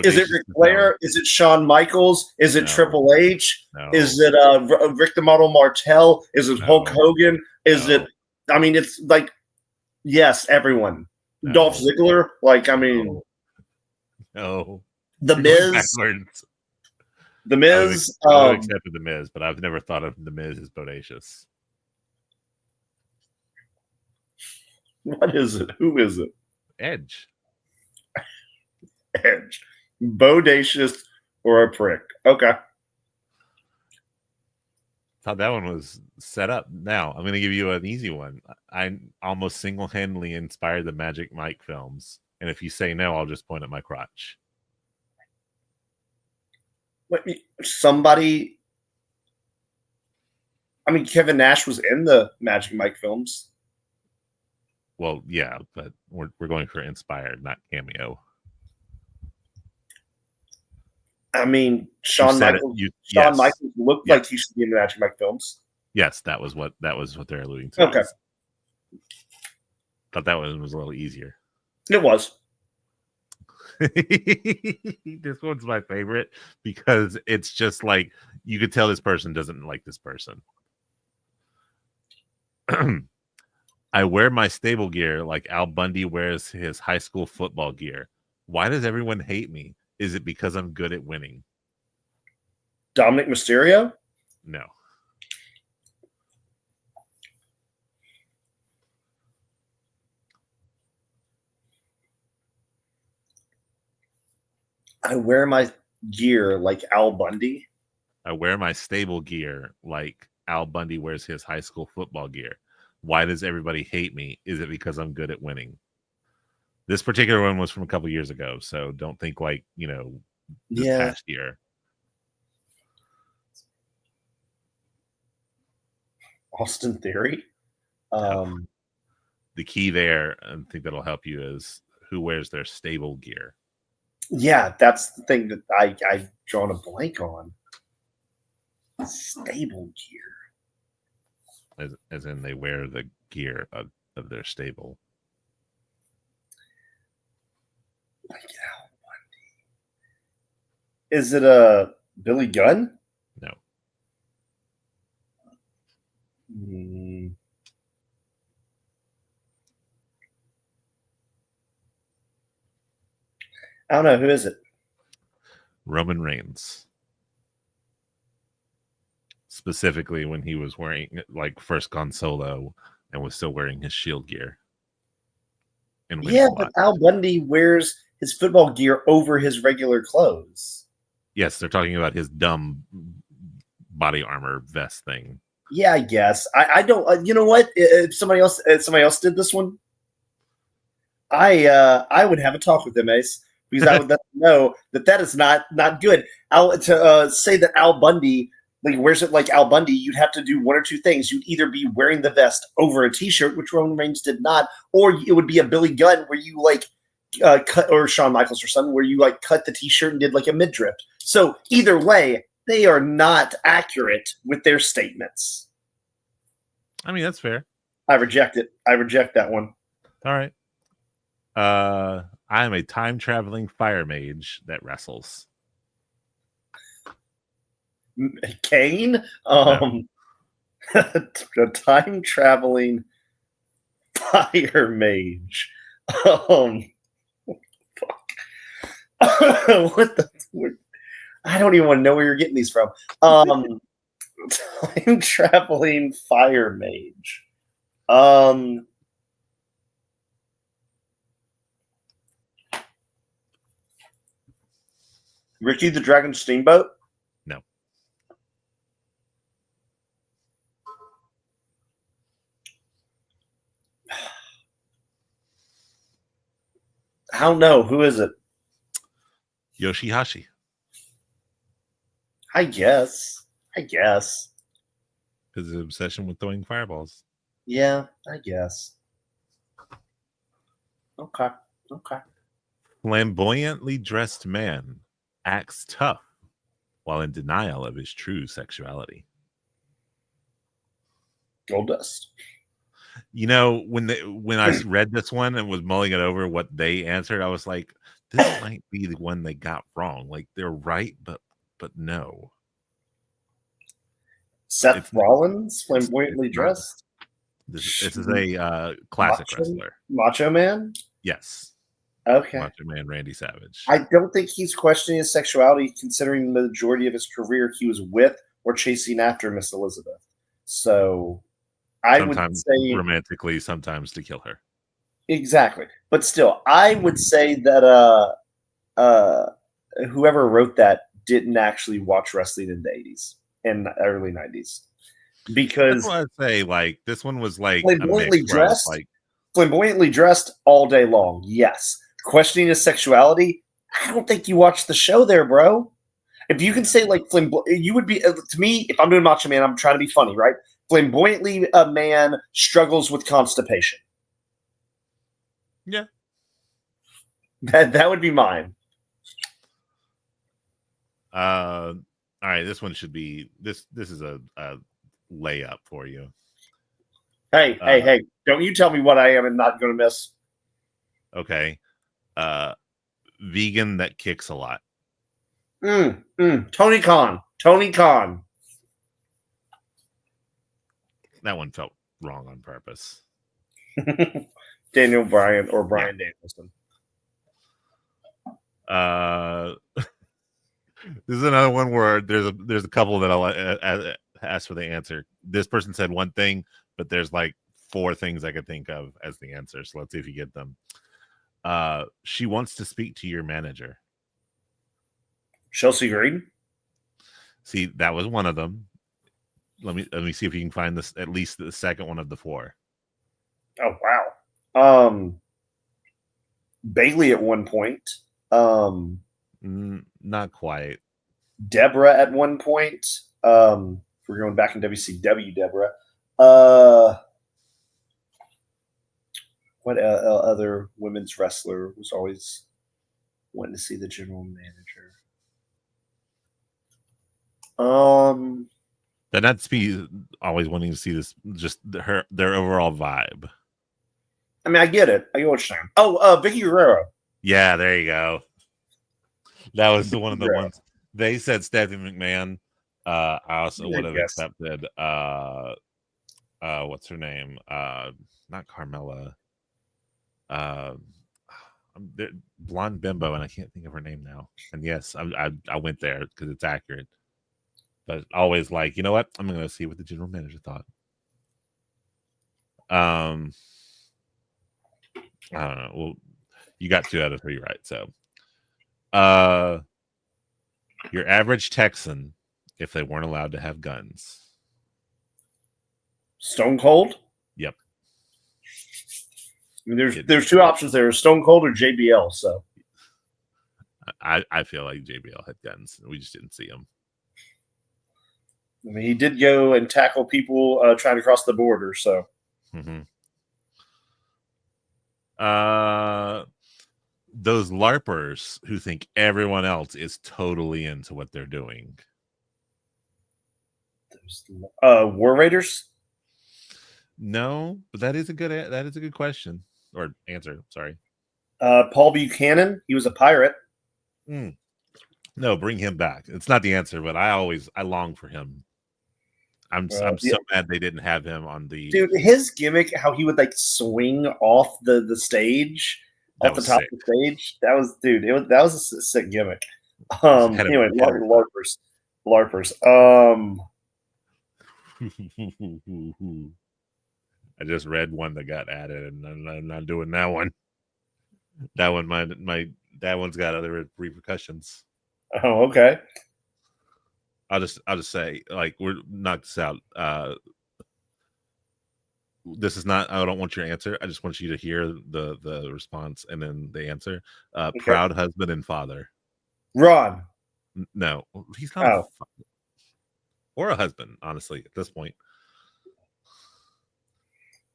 Is it Ric Flair? Is it Shawn Michaels? Is it Triple H? No. Is it Rick the Model Martel? Is it Hulk Hogan? Is it? I mean, it's like, yes, everyone. No. Dolph Ziggler. No. The Miz. The Miz. I would have accepted The Miz, but I've never thought of The Miz as bodacious. What is it? Who is it? Edge. Edge. Bodacious or a prick. Okay. Thought that one was set up. Now, I'm going to give you an easy one. I almost single-handedly inspired the Magic Mike films. And if you say no, I'll just point at my crotch. Somebody. I mean, Kevin Nash was in the Magic Mike films. Well, yeah, but we're going for inspired, not cameo. I mean, Shawn Michaels looked like he should be in the Magic Mike films. Yes, that was what they're alluding to. Okay. Thought that one was a little easier. It was. This one's my favorite because it's just like you could tell this person doesn't like this person. I wear my stable gear like Al Bundy wears his high school football gear. Why does everyone hate me? Is it because I'm good at winning? Dominic Mysterio? No. I wear my gear like Al Bundy. I wear my stable gear like Al Bundy wears his high school football gear. Why does everybody hate me? Is it because I'm good at winning? This particular one was from a couple years ago, so don't think this past year. Austin Theory. The key there, I think that'll help you, is who wears their stable gear. Yeah, that's the thing that I've drawn a blank on. Stable gear. As in they wear the gear of their stable. Like Al Bundy. Is it a Billy Gunn? No. I don't know. Who is it? Roman Reigns. Specifically when he was wearing, like, first gone solo and was still wearing his Shield gear. And Yeah, but Al Bundy wears his football gear over his regular clothes. Yes, they're talking about his dumb body armor vest thing. Yeah, I guess. I don't. You know what? If somebody else did this one, I would have a talk with them, Ace, because I would let them know that is not good. To say that Al Bundy wears it like Al Bundy, you'd have to do one or two things. You'd either be wearing the vest over a T-shirt, which Roman Reigns did not, or it would be a Billy Gunn where you cut, or Shawn Michaels or something, where you cut the T-shirt and did a midriff. So either way, they are not accurate with their statements. I mean, that's fair. I reject it. I reject that one. All right. I am a time-traveling fire mage that wrestles. Kane? A time-traveling fire mage. Fuck. What the... I don't even want to know where you're getting these from. Time-traveling fire mage. Ricky the Dragon Steamboat? No. I don't know. Who is it? Yoshihashi. I guess. His obsession with throwing fireballs. Yeah, I guess. Okay. Flamboyantly dressed man acts tough while in denial of his true sexuality. Goldust. You know, when I read this one and was mulling it over what they answered, I was like, this might be the one they got wrong. They're right, but no. Seth Rollins, flamboyantly dressed. This is a classic wrestler. Macho Man? Yes. Okay. Macho Man Randy Savage. I don't think he's questioning his sexuality, considering the majority of his career he was with or chasing after Miss Elizabeth. So I sometimes would say romantically, sometimes to kill her. Exactly. But still, I would say that whoever wrote that didn't actually watch wrestling in the 80s and early 90s. Because that's what I'd say, this one was flamboyantly dressed all day long. Yes. Questioning his sexuality, I don't think you watched the show there, bro. If you can say you would be, to me, if I'm doing Macho Man, I'm trying to be funny, right? Flamboyantly a man struggles with constipation. Yeah. That would be mine. All right, this one should be this is a layup for you. Hey, don't you tell me what I am and not going to miss. Okay. Vegan that kicks a lot. Tony Khan. That one felt wrong on purpose. Daniel Bryan or Bryan Danielson. This is another one where there's a couple that I'll ask for the answer. This person said one thing, but there's 4 things I could think of as the answer. So let's see if you get them. She wants to speak to your manager. Chelsea Green. See, that was one of them. Let me see if you can find this, at least the second one of the 4. Oh wow. Bailey at one point. Not quite. Deborah at one point. We're going back in WCW. Deborah. What other women's wrestler was always wanting to see the general manager? That not to be always wanting to see this, just their overall vibe. I mean, I get it. I get what you're saying. Oh, Vicky Guerrero. Yeah, there you go. That was one of the ones they said. Stephanie McMahon. I also would have accepted. What's her name? Not Carmella. blonde bimbo, and I can't think of her name now. And yes, I went there because it's accurate. But always like, you know what? I'm going to see what the general manager thought. I don't know. Well, you got 2 out of 3 right. So, your average Texan, if they weren't allowed to have guns. Stone Cold? Yep. I mean, there's 2 options there: Stone Cold or JBL. So, I feel like JBL had guns. We just didn't see them. I mean, he did go and tackle people trying to cross the border. So, those LARPers who think everyone else is totally into what they're doing. War Raiders? No, but that is a good question or answer. Sorry. Paul Buchanan. He was a pirate. No, bring him back. It's not the answer, but I long for him. I'm so mad they didn't have him on the dude. His gimmick, how he would like swing off the stage, off the top of the stage. That was, dude. That was a sick gimmick. Anyway, LARPers. I just read one that got added, and I'm not doing that one. That one, that one's got other repercussions. Oh, okay. I'll just say, like, we're knock this out. This is not. I don't want your answer. I just want you to hear the response and then the answer. Okay. Proud husband and father. Ron. No, he's not. A father. Or a husband, honestly, at this point.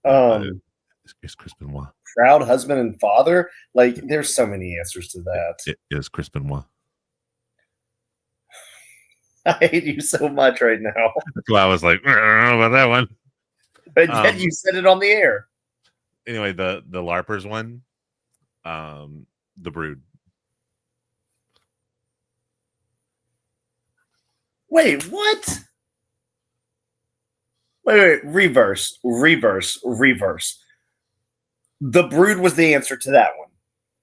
It's Chris Benoit. Proud husband and father. Like, there's so many answers to that. It is Chris Benoit. I hate you so much right now. That's why I was like, I don't know about that one. But yet you said it on the air. Anyway, the LARPers one, the Brood. Wait, what? Wait, reverse. The Brood was the answer to that one.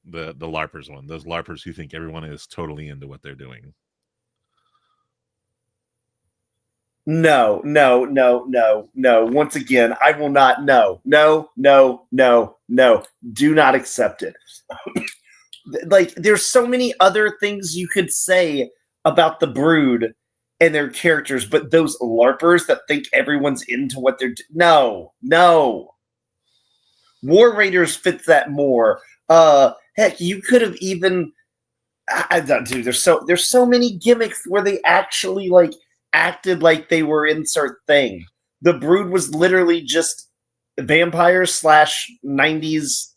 The LARPers one. Those LARPers who think everyone is totally into what they're doing. No. Once again, I will not. No. Do not accept it. Like, there's so many other things you could say about the Brood and their characters, but those LARPers that think everyone's into what they're no. War Raiders fits that more. Heck, you could have even. Dude, there's so many gimmicks where they actually like acted like they were insert thing. The Brood was literally just vampires / 90s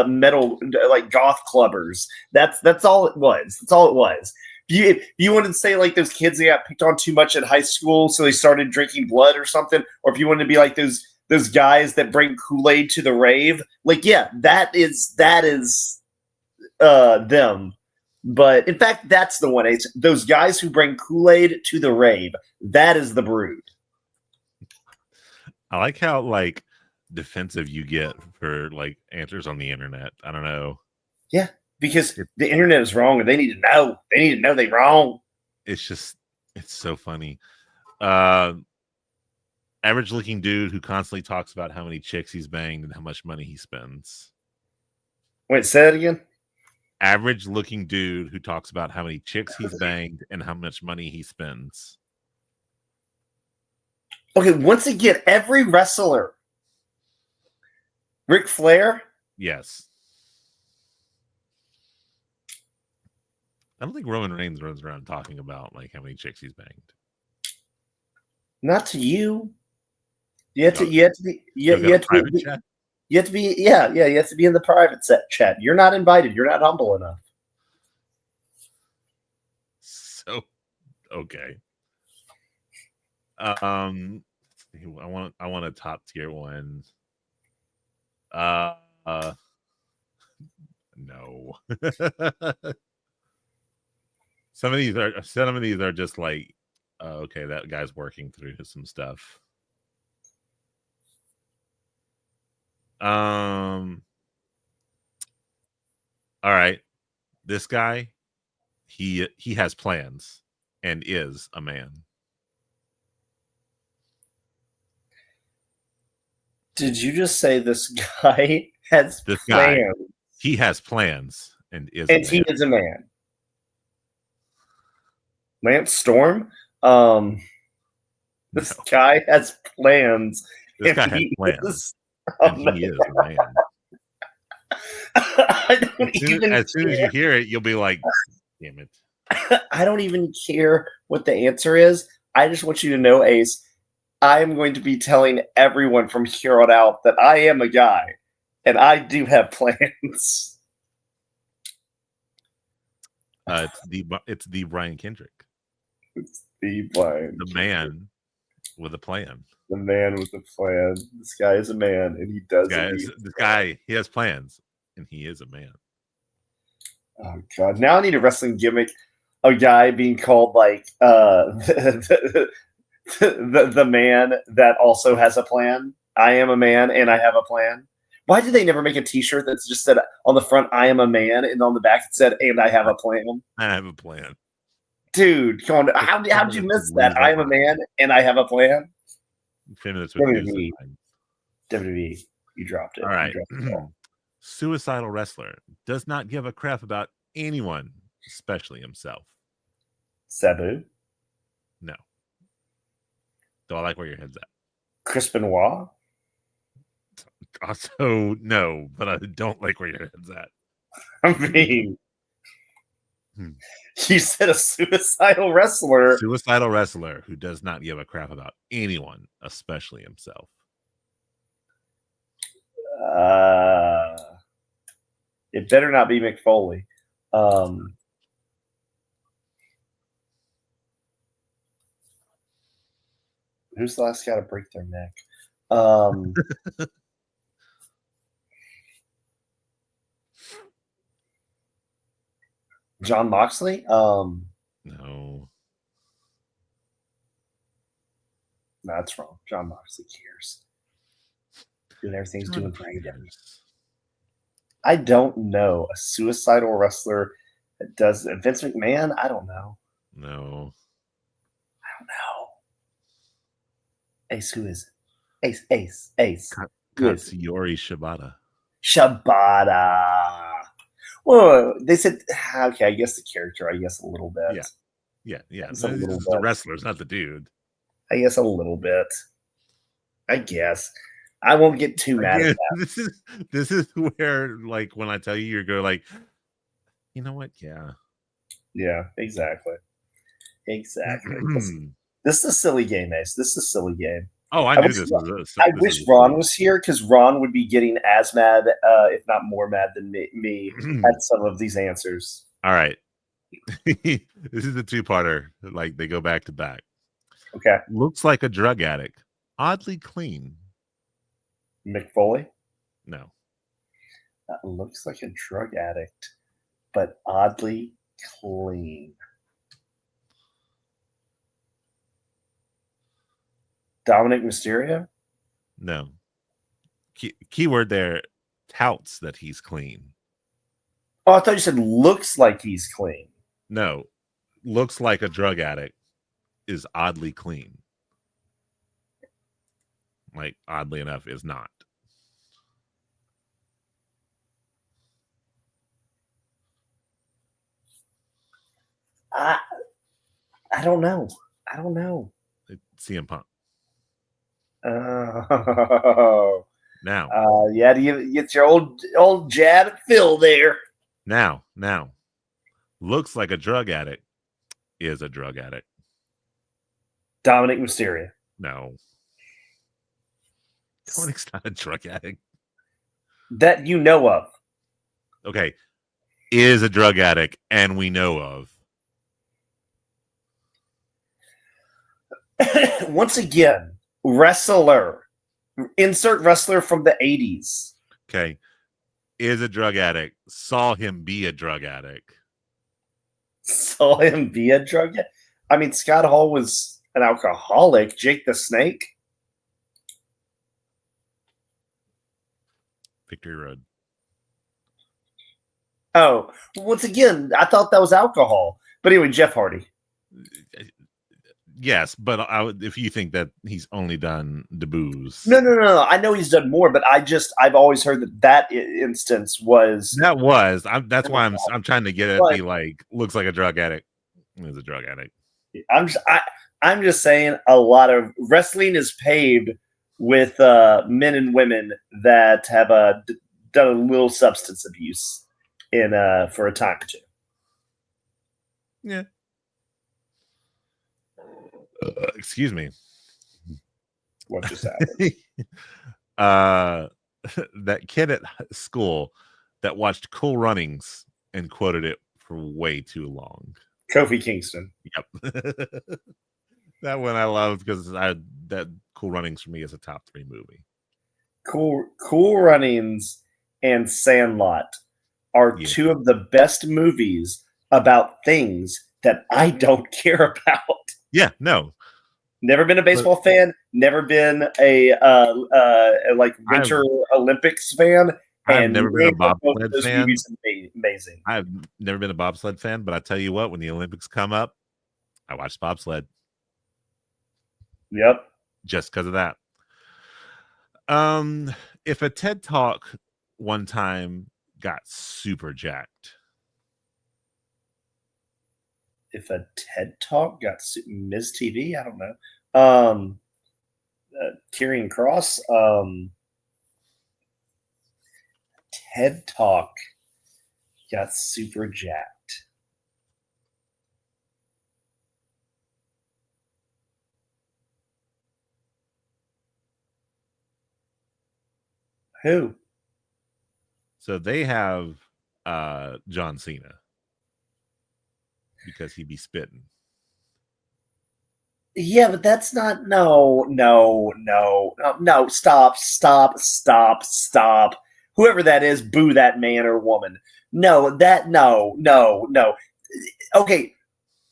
metal, like goth clubbers. That's all it was. That's all it was. If you wanted to say like those kids that got picked on too much at high school, so they started drinking blood or something, or if you wanted to be like those guys that bring Kool-Aid to the rave, like, yeah, that is them. But in fact, that's the one. It's those guys who bring Kool-Aid to the rave. That is the Brood. I like how like defensive you get for like answers on the internet. I don't know. Yeah, because the internet is wrong, and they need to know. They need to know they're wrong. It's so funny. Average looking dude who constantly talks about how many chicks he's banged and how much money he spends. Wait, say that again. Average looking dude who talks about how many chicks he's banged and how much money he spends. Okay, once again, every wrestler. Ric Flair? Yes. I don't think Roman Reigns runs around talking about like how many chicks he's banged. Not to you. You have to be in the private chat. You're not invited. You're not humble enough. So, okay. I want a top tier one. No. Some of these are just like, okay, that guy's working through some stuff. All right. This guy, he has plans and is a man. Did you just say this guy has This plans? guy, he has plans and is And a he man. is a man. Lance Storm? This No. guy has plans. This guy has plans and he is a man. As soon as you hear it, you'll be like, damn it. I don't even care what the answer is. I just want you to know, Ace, I am going to be telling everyone from here on out that I am a guy and I do have plans. It's the Brian Kendrick. It's the blind. The man with a plan. The man with a plan. This guy is a man and he does This guy, he has plans and he is a man. Oh god! Now I need a wrestling gimmick. A guy being called like the man that also has a plan. I am a man and I have a plan. Why did they never make a T-shirt that's just said on the front "I am a man" and on the back it said "and I have a plan"? I have a plan, dude. Come on, how did you miss that? I am a man and I have a plan. Feminists would use WWE. it. WWE, you dropped it. All right. It Suicidal wrestler does not give a crap about anyone, especially himself. Sabu. No. Do I like where your head's at? Chris Benoit. Also, no, but I don't like where your head's at. I mean, you said a suicidal wrestler. Suicidal wrestler who does not give a crap about anyone, especially himself. It better not be Mick Foley. Who's the last guy to break their neck? John Moxley? No. That's wrong. John Moxley cares. Doing everything he's doing for AEW. I don't know. A suicidal wrestler that does Vince McMahon? I don't know. No. I don't know. Ace, who is it? Ace. Katsuyori Shibata. Shibata. Well, they said, okay, I guess the character, I guess a little bit. Yeah. It's The wrestlers, not the dude. I guess a little bit. I guess. I won't get too mad at that. This is where, like, when I tell you, you're going like, you know what? Yeah. Yeah, exactly. This is a silly game, Ace. This is a silly game. Oh, I knew this was I wish Ron was here because Ron would be getting as mad, if not more mad than me at some of these answers. All right. This is a two-parter. Like, they go back to back. Okay. Looks like a drug addict. Oddly clean. Mick Foley? No. Looks like a drug addict, but oddly clean. Dominic Mysterio? No. Keyword there, touts that he's clean. Oh, I thought you said looks like he's clean. No. Looks like a drug addict is oddly clean. Like, oddly enough, is not. I don't know. It's CM Punk. Oh. Now. Yeah, you get your old jab at Phil there. Now. Looks like a drug addict is a drug addict. Dominic Mysterio. No. Dominic's not a drug addict. That you know of. Okay. Is a drug addict and we know of. Once again, wrestler. Insert wrestler from the 80s. Okay. Is a drug addict. Saw him be a drug addict. Saw him be a drug addict? I mean, Scott Hall was an alcoholic. Jake the Snake? Victory Road. Oh, once again, I thought that was alcohol. But anyway, Jeff Hardy. Yes, but if you think that he's only done the booze, no. I know he's done more, but I've always heard that instance was that's why I'm trying to get it. Be like, looks like a drug addict. He's a drug addict. I'm just saying a lot of wrestling is paved with men and women that have done a little substance abuse for a time or two. Yeah. Excuse me. What just happened? That kid at school that watched Cool Runnings and quoted it for way too long. Kofi Kingston. Yep. That one I loved because that Cool Runnings for me is a top 3 movie. Cool Runnings and Sandlot are two of the best movies about things that I don't care about. Yeah, no. Never been a baseball fan. Never been a Winter Olympics fan. I've never been a bobsled fan. Movies amazing. I've never been a bobsled fan, but I tell you what, when the Olympics come up, I watch bobsled. Yep. Just because of that. If a TED Talk one time got super jacked. If a TED Talk got Ms. TV, I don't know. Tyrion Cross. TED Talk got super jacked. Who? So they have John Cena because he'd be spitting. Yeah, but that's not no. Stop. Whoever that is, boo that man or woman. No. Okay,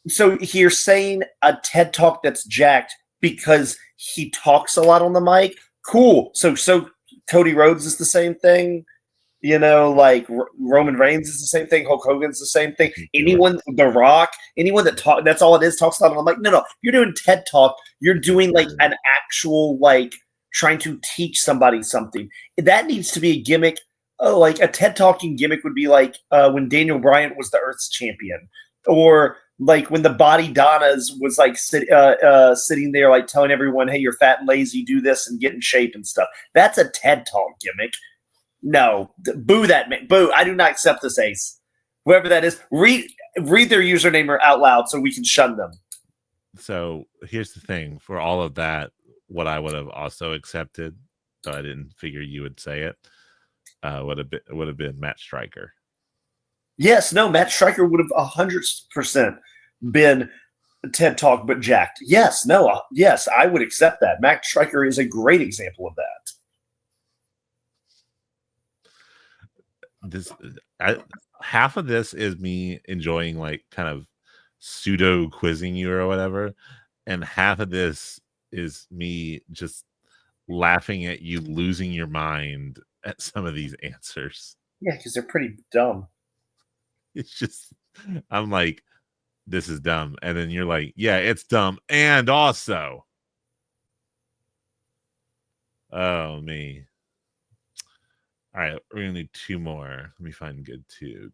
so you're saying a TED Talk that's jacked because he talks a lot on the mic? Cool. So Cody Rhodes is the same thing. Like Roman Reigns is the same thing. Hulk Hogan's the same thing. Anyone, The Rock, anyone that talk, that's all it is, talks about it. I'm like, no. You're doing TED Talk. You're doing like an actual, like, trying to teach somebody something. That needs to be a gimmick. Oh, like a TED Talking gimmick would be like when Daniel Bryan was the Earth's champion, or like when the Body Donnas was like sitting there like telling everyone, hey, you're fat and lazy, do this and get in shape and stuff. That's a TED Talk gimmick. No, boo that man. Boo. I do not accept this, Ace. Whoever that is, read their username out loud so we can shun them. So here's the thing. For all of that, what I would have also accepted, so I didn't figure you would say it, would have been Matt Stryker. Yes, no, Matt Stryker would have 100% been TED Talk, but jacked. Yes, I would accept that. Matt Stryker is a great example of that. Half of this is me enjoying like kind of pseudo quizzing you or whatever, and half of this is me just laughing at you losing your mind at some of these answers. Yeah, because they're pretty dumb. It's just, I'm like, this is dumb, and then you're like, yeah, it's dumb, and also, oh me. All right, we're gonna do 2 more. Let me find good two.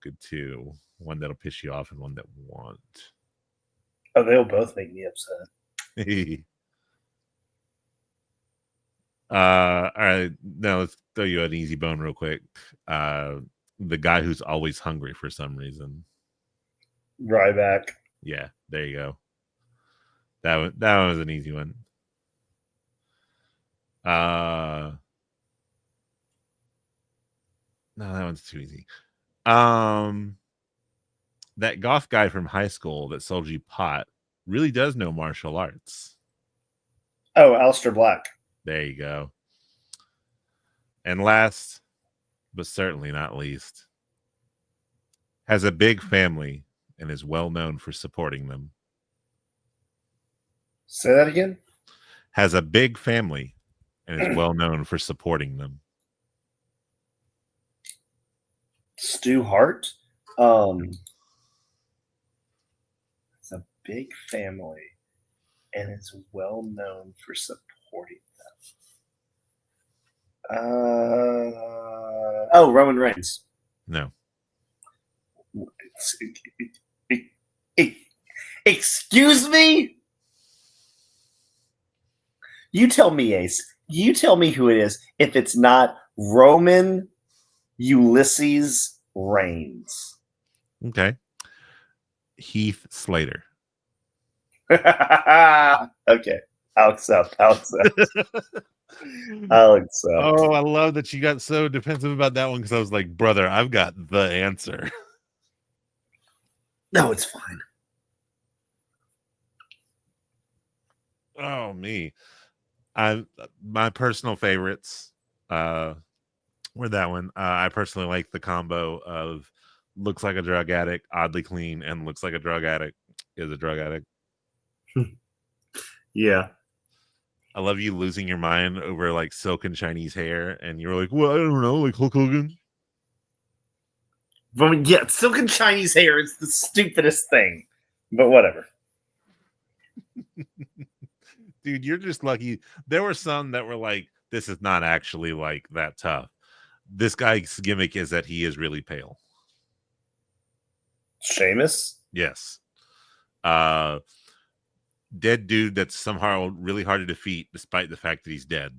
One that'll piss you off and one that won't. Oh, they'll both make me upset. All right, now let's throw you an easy bone real quick. The guy who's always hungry for some reason. Ryback. Yeah, there you go. That one was an easy one. No, that one's too easy. That goth guy from high school that sold you pot really does know martial arts. Oh, Aleister Black. There you go. And last, but certainly not least, has a big family and is well known for supporting them. Say that again? Has a big family and is well known for supporting them. Stu Hart? It's a big family and is well known for supporting them. Roman Reigns. No. Excuse me? You tell me, Ace. You tell me who it is if it's not Roman Ulysses Reigns. Okay. Heath Slater. Okay. I'll accept. I'll accept. Oh, I love that you got so defensive about that one because I was like, brother, I've got the answer. No, it's fine. Oh, me. My personal favorites were that one. I personally like the combo of looks like a drug addict, oddly clean, and looks like a drug addict is a drug addict. Yeah. I love you losing your mind over like silken Chinese hair, and you're like, well, I don't know, like Hulk Hogan. But yeah, silken Chinese hair is the stupidest thing. But whatever. Dude, you're just lucky. There were some that were like, this is not actually like that tough. This guy's gimmick is that he is really pale. Sheamus? Yes. Dead dude that's somehow really hard to defeat despite the fact that he's dead.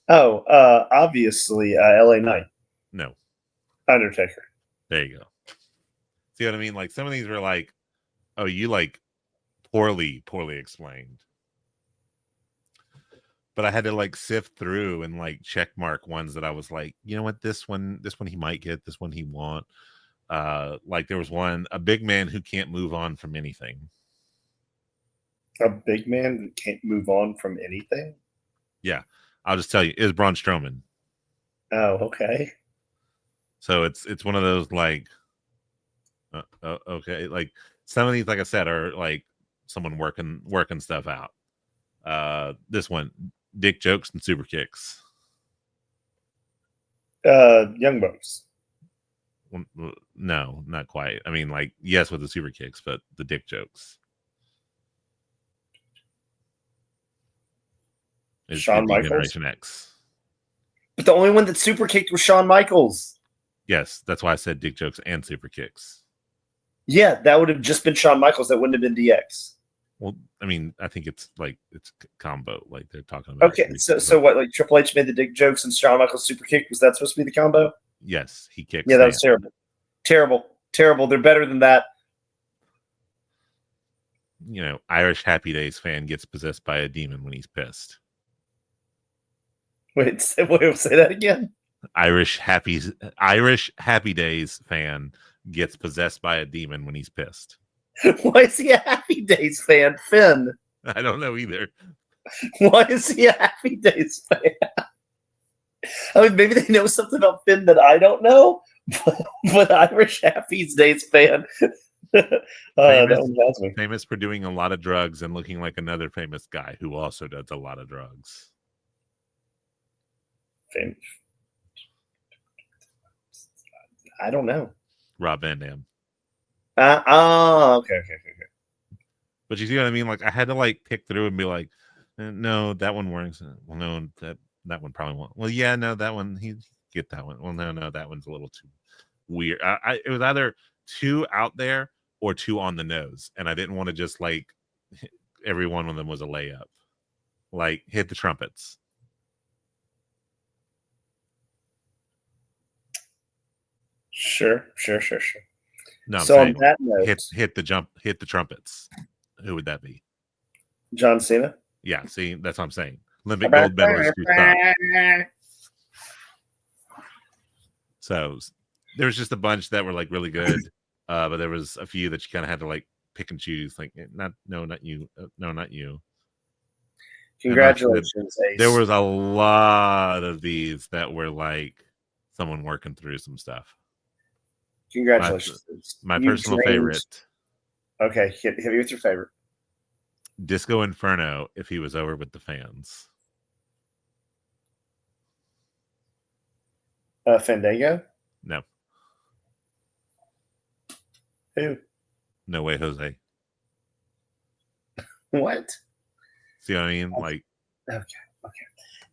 Oh, obviously, LA Knight. No. Undertaker. There you go. See what I mean? Like some of these were like, oh, you like poorly explained. But I had to like sift through and like check mark ones that I was like, you know what, this one he might get, this one he won't. Like there was one, a big man who can't move on from anything. A big man who can't move on from anything? Yeah. I'll just tell you, is Braun Strowman. Oh, okay. So it's one of those like, okay, like some of these, like I said, are like someone working stuff out. This one, dick jokes and super kicks. Young Bucks. No, not quite. I mean, like, yes, with the super kicks, but the dick jokes. Shawn Michaels. Generation X. But the only one that super kicked was Shawn Michaels. Yes, that's why I said dick jokes and super kicks. Yeah, that would have just been Shawn Michaels. That wouldn't have been DX. Well, I mean, I think it's combo. Like they're talking about. Okay, so what? Like Triple H made the dick jokes and Shawn Michaels super kick. Was that supposed to be the combo? Yes, he kicks. Yeah, that was terrible. Terrible. They're better than that. You know, Irish Happy Days fan gets possessed by a demon when he's pissed. Wait, say that again. Irish Happy Days fan gets possessed by a demon when he's pissed. Why is he a Happy Days fan, Finn? I don't know either. Why is he a Happy Days fan? I mean, maybe they know something about Finn that I don't know, but Irish Happy Days fan. Famous for doing a lot of drugs and looking like another famous guy who also does a lot of drugs. Famous. I don't know. Rob Van Dam. Okay. But you see what I mean? Like I had to like pick through and be like, no, that one works. Well, no, that one probably won't. Well, yeah, no, that one he get that one. Well, no, that one's a little too weird. It was either too out there or too on the nose, and I didn't want to just like every one of them was a layup. Like hit the trumpets. Sure. No, so on that note, hit the trumpets. Who would that be? John Cena. Yeah, see, that's what I'm saying. Olympic gold medalist. So there was just a bunch that were like really good, but there was a few that you kind of had to like pick and choose. Like, not you, no, not you. Congratulations, Ace. There was a lot of these that were like someone working through some stuff. Congratulations. My personal favorite. Okay, hit me with your favorite. Disco Inferno, if he was over with the fans. Fandango? No. Who? No Way Jose. What? See what I mean? Like, Okay.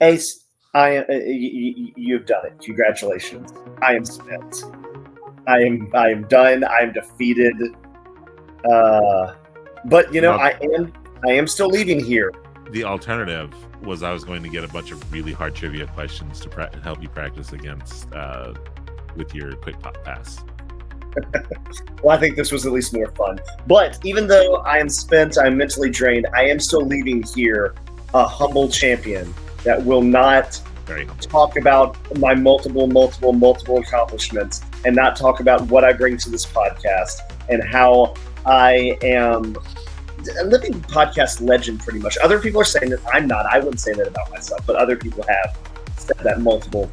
Ace, you've done it. Congratulations. I am spent. I am done. I am defeated. But you know, Well- I am still leaving here. the alternative was I was going to get a bunch of really hard trivia questions to help you practice against with your quick pop pass. Well, I think this was at least more fun. But even though I am spent, I'm mentally drained, I am still leaving here a humble champion that will not Very humble. talk about my multiple accomplishments and not talk about what I bring to this podcast and how I am a living podcast legend pretty much. Other people are saying that I'm not. I wouldn't say that about myself, but other people have said that multiple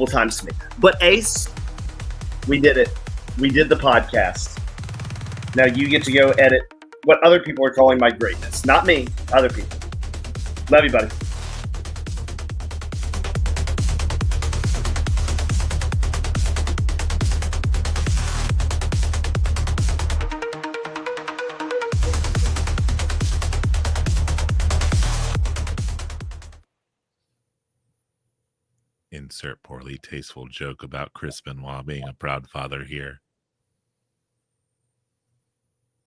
times to me. But Ace, we did it. We did the podcast. Now you get to go edit what other people are calling my greatness. Not me, other people. Love you, buddy. Insert poorly tasteful joke about Chris Benoit being a proud father here.